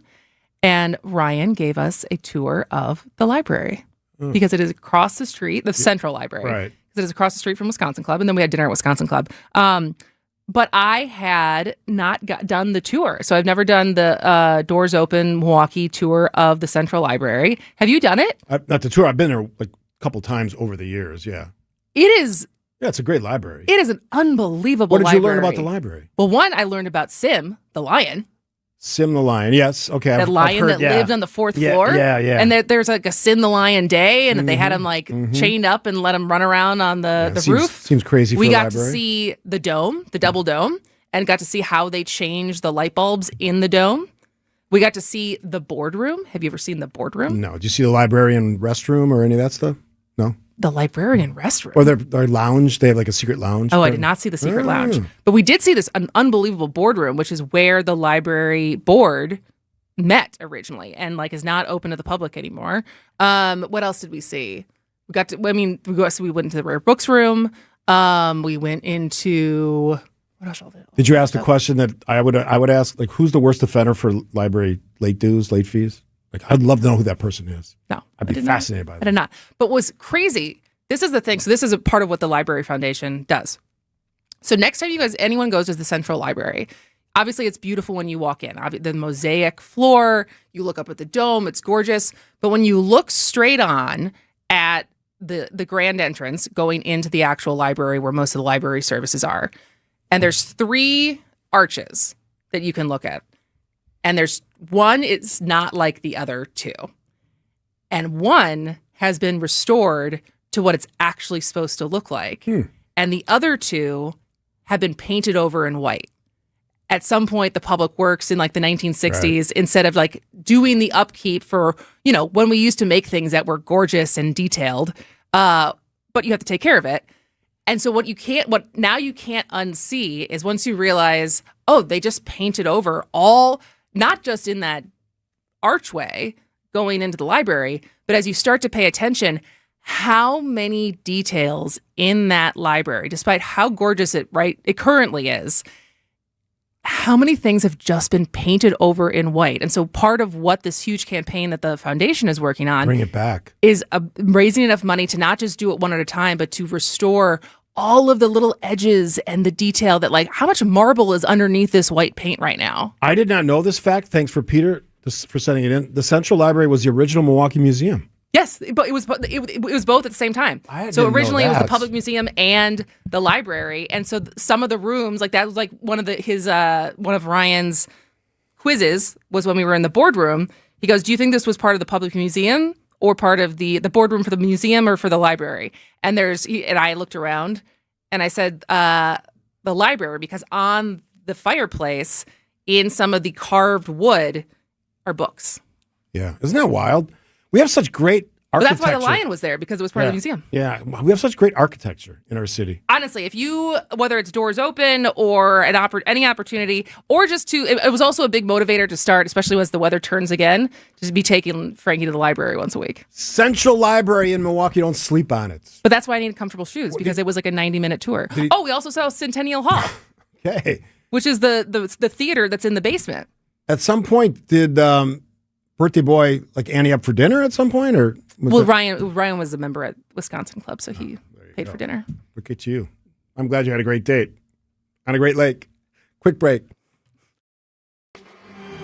And Ryan gave us a tour of the library because it is across the street, the Central Library. Right. Because it is across the street from Wisconsin Club. And then we had dinner at Wisconsin Club. But I had not done the tour. So I've never done the Doors Open Milwaukee tour of the Central Library. Have you done it? Not the tour. I've been there like a couple times over the years. Yeah. It is. Yeah, it's a great library. It is an unbelievable What did you learn library. about the library? Well, one, I learned about Sim, the lion. Sim the lion. Yes. Okay. That I've lion heard, that lived on the fourth floor. Yeah. And there's like a Sim the Lion Day, and they had him like chained up and let him run around on the roof. Seems crazy for We a got library. to see the dome, the double dome, and got to see how they changed the light bulbs in the dome. We got to see the boardroom. Have you ever seen the boardroom? No. Did you see the librarian restroom or any of that stuff? No. The librarian restroom. Or their lounge. They have like a secret lounge. Oh, I did not see the secret lounge. But we did see this unbelievable boardroom, which is where the library board met originally and like is not open to the public anymore. What else did we see? We went into the rare books room. We went into what else? Did you ask the question that I would ask, like, who's the worst offender for library late dues, late fees? Like, I'd love to know who that person is. No. I'd be fascinated by I that. did not. But what's crazy, this is the thing. So this is a part of what the Library Foundation does. So next time anyone goes to the Central Library, obviously it's beautiful when you walk in. The mosaic floor, you look up at the dome, it's gorgeous. But when you look straight on at the grand entrance going into the actual library where most of the library services are, and there's 3 arches that you can look at. And there's one, it's not like the other 2. And one has been restored to what it's actually supposed to look like. And the other 2 have been painted over in white. At some point, the public works in like the 1960s, instead of like doing the upkeep for, when we used to make things that were gorgeous and detailed, but you have to take care of it. And so what now you can't unsee is once you realize, oh, they just painted over all, not just in that archway going into the library, but as you start to pay attention, how many details in that library, despite how gorgeous it currently is, how many things have just been painted over in white. And so part of what this huge campaign that the foundation is working on Bring it back. is raising enough money to not just do it one at a time, but to restore all of the little edges and the detail that, like, how much marble is underneath this white paint right now? I did not know this fact. Thanks for Peter for sending it in. The Central Library was the original Milwaukee Museum. Yes, but it was both at the same time. So originally it was the public museum and the library, and so some of the rooms, like that was like one of Ryan's quizzes was when we were in the boardroom. He goes, "Do you think this was part of the public museum or part of the boardroom for the museum or for the library?" And I looked around and I said the library, because on the fireplace in some of the carved wood are books. Yeah, isn't that wild? We have such great But that's why the lion was there, because it was part of the museum. Yeah, we have such great architecture in our city. Honestly, if you, whether it's doors open or any opportunity, or just it was also a big motivator to start, especially as the weather turns again, just be taking Frankie to the library once a week. Central Library in Milwaukee, don't sleep on it. But that's why I needed comfortable shoes, because it was like a 90-minute tour. We also saw Centennial Hall. Okay. Which is the theater that's in the basement. At some point, did birthday boy like Annie up for dinner at some point, or? Ryan was a member at Wisconsin Club, so he paid for dinner. Look at you. I'm glad you had a great date on a great lake. Quick break.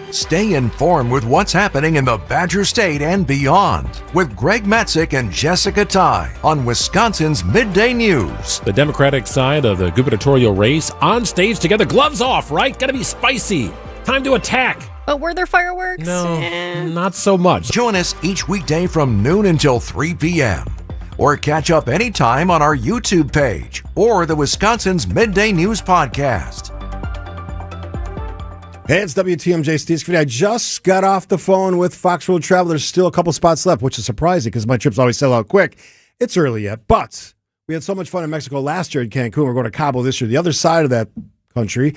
Stay informed with what's happening in the Badger State and beyond with Greg Matzik and Jessica Ty on Wisconsin's Midday News. The Democratic side of the gubernatorial race on stage together. Gloves off, right? Gotta be spicy. Time to attack. But were there fireworks? No, not so much. Join us each weekday from noon until 3 p.m. Or catch up anytime on our YouTube page or the Wisconsin's Midday News podcast. Hey, it's WTMJ Steve Scaffidi. I just got off the phone with Fox World Travel. There's still a couple spots left, which is surprising because my trips always sell out quick. It's early yet, but we had so much fun in Mexico last year in Cancun. We're going to Cabo this year, the other side of that country,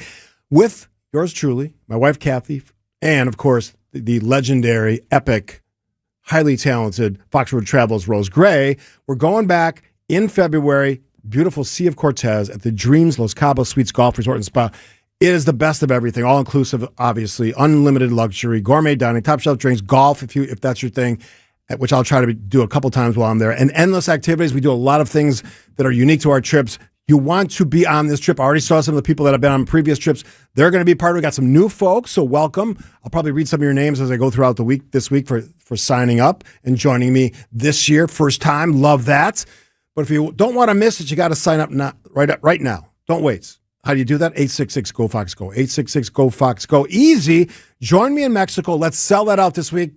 with yours truly, my wife Kathy, and, of course, the legendary, epic, highly talented Fox World Travel's Rose Gray. We're going back in February, beautiful Sea of Cortez at the Dreams Los Cabos Suites Golf Resort and Spa. It is the best of everything, all-inclusive, obviously, unlimited luxury, gourmet dining, top-shelf drinks, golf, if that's your thing, which I'll try to do a couple times while I'm there, and endless activities. We do a lot of things that are unique to our trips. You want to be on this trip. I already saw some of the people that have been on previous trips. They're going to be part of it. We got some new folks, so welcome. I'll probably read some of your names as I go throughout the week this week for signing up and joining me this year. First time. Love that. But if you don't want to miss it, you got to sign up now, right now. Don't wait. How do you do that? 866-GO-FOX-GO. 866-GO-FOX-GO. Easy. Join me in Mexico. Let's sell that out this week.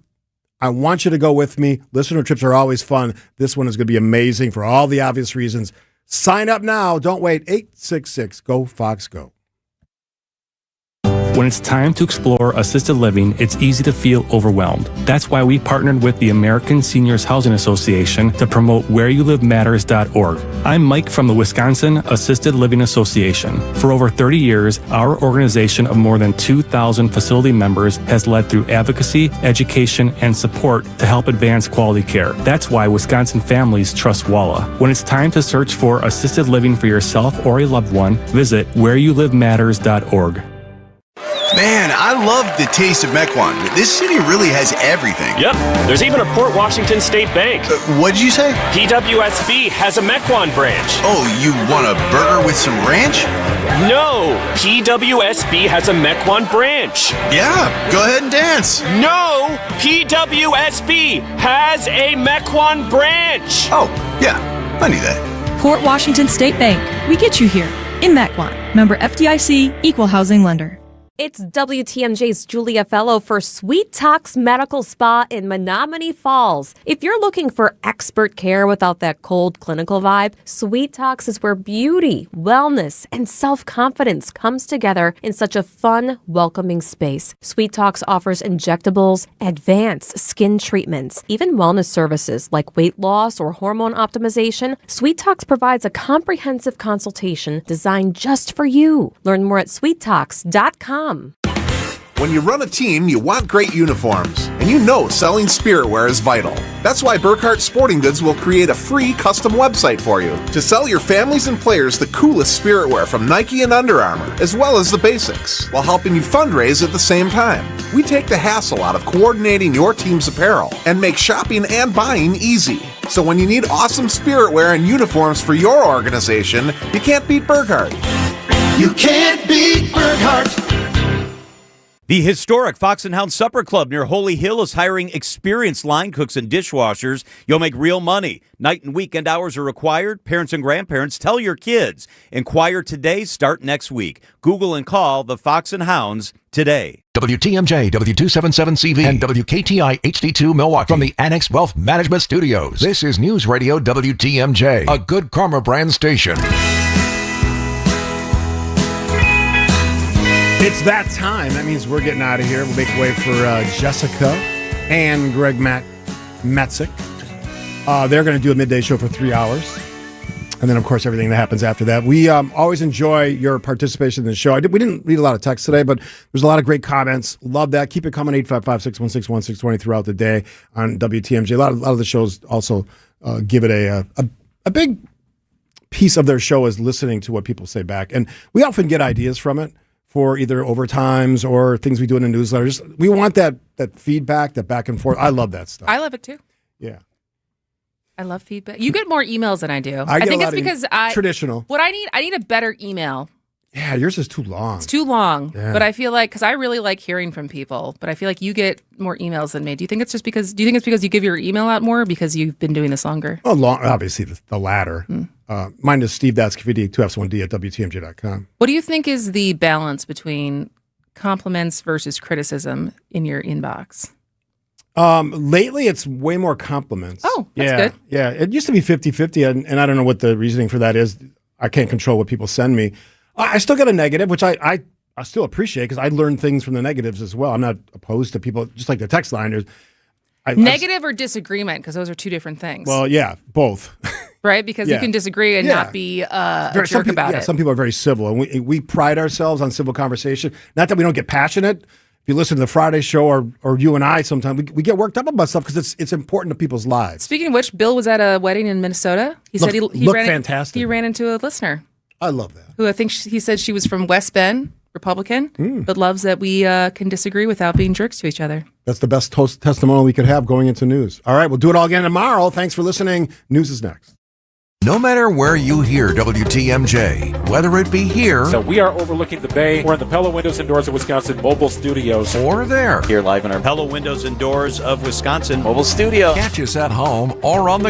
I want you to go with me. Listener trips are always fun. This one is going to be amazing for all the obvious reasons. Sign up now. Don't wait. 866-GO-FOX-GO. When it's time to explore assisted living, it's easy to feel overwhelmed. That's why we partnered with the American Seniors Housing Association to promote whereyouLiveMatters.org. I'm Mike from the Wisconsin Assisted Living Association. For over 30 years, our organization of more than 2,000 facility members has led through advocacy, education, and support to help advance quality care. That's why Wisconsin families trust WALA. When it's time to search for assisted living for yourself or a loved one, visit whereyouLiveMatters.org. Man, I love the taste of Mequon. This city really has everything. Yep. There's even a Port Washington State Bank. What'd you say? PWSB has a Mequon branch. Oh, you want a burger with some ranch? No. PWSB has a Mequon branch. Yeah, go ahead and dance. No. PWSB has a Mequon branch. Oh, yeah. I knew that. Port Washington State Bank. We get you here in Mequon. Member FDIC, Equal Housing Lender. It's WTMJ's Julia Fellow for Sweet Talks Medical Spa in Menominee Falls. If you're looking for expert care without that cold clinical vibe, Sweet Talks is where beauty, wellness, and self-confidence comes together in such a fun, welcoming space. Sweet Talks offers injectables, advanced skin treatments, even wellness services like weight loss or hormone optimization. Sweet Talks provides a comprehensive consultation designed just for you. Learn more at sweettalks.com. When you run a team, you want great uniforms, and you know selling spiritware is vital. That's why Burkhart Sporting Goods will create a free custom website for you to sell your families and players the coolest spiritware from Nike and Under Armour, as well as the basics, while helping you fundraise at the same time. We take the hassle out of coordinating your team's apparel and make shopping and buying easy. So when you need awesome spiritware and uniforms for your organization, you can't beat Burkhart. You can't beat Burkhart. The historic Fox and Hound Supper Club near Holy Hill is hiring experienced line cooks and dishwashers. You'll make real money. Night and weekend hours are required. Parents and grandparents, tell your kids. Inquire today, start next week. Google and call the Fox and Hounds today. WTMJ, W277CV, and WKTI HD2 Milwaukee from the Annex Wealth Management Studios. This is News Radio WTMJ, a Good Karma brand station. It's that time. That means we're getting out of here. We'll make way for Jessica and Greg Matzik. They're going to do a midday show for 3 hours. And then, of course, everything that happens after that. We always enjoy your participation in the show. We didn't read a lot of text today, but there's a lot of great comments. Love that. Keep it coming, 855-616-1620 throughout the day on WTMJ. A lot of the shows also give it a big piece of their show is listening to what people say back. And we often get ideas from it for either overtimes or things we do in the newsletters. We want that feedback, that back and forth. I love that stuff. I love it, too. Yeah. I love feedback. You get more emails than I do. I think it's because traditional. What I need a better email. Yeah, yours is too long. It's too long. Yeah. But I feel like, because I really like hearing from people, but I feel like you get more emails than me. Do you think it's because you give your email out more or because you've been doing this longer? Oh, obviously the latter. Mine is Steve Datsky, 2Fs1D at WTMJ.com. What do you think is the balance between compliments versus criticism in your inbox? Lately, it's way more compliments. Oh, that's good. Yeah, it used to be 50-50, and I don't know what the reasoning for that is. I can't control what people send me. I still get a negative, which I still appreciate because I learn things from the negatives as well. I'm not opposed to people, just like the text line. Negative or disagreement, because those are two different things. Well, yeah, both. Right? Because you can disagree and not be a jerk about it. Some people are very civil, and we pride ourselves on civil conversation. Not that we don't get passionate. If you listen to the Friday show or you and I, sometimes we get worked up about stuff because it's important to people's lives. Speaking of which, Bill was at a wedding in Minnesota. He said he looked ran fantastic. He ran into a listener. I love that. Who I think he said she was from West Bend, Republican, but loves that we can disagree without being jerks to each other. That's the best testimonial we could have going into news. All right, we'll do it all again tomorrow. Thanks for listening. News is next. No matter where you hear WTMJ, whether it be here. So we are overlooking the bay. We're in the Pella Windows and Doors of Wisconsin mobile studios. Or there. Here live in our Pella Windows and Doors of Wisconsin mobile studio. Catch us at home or on the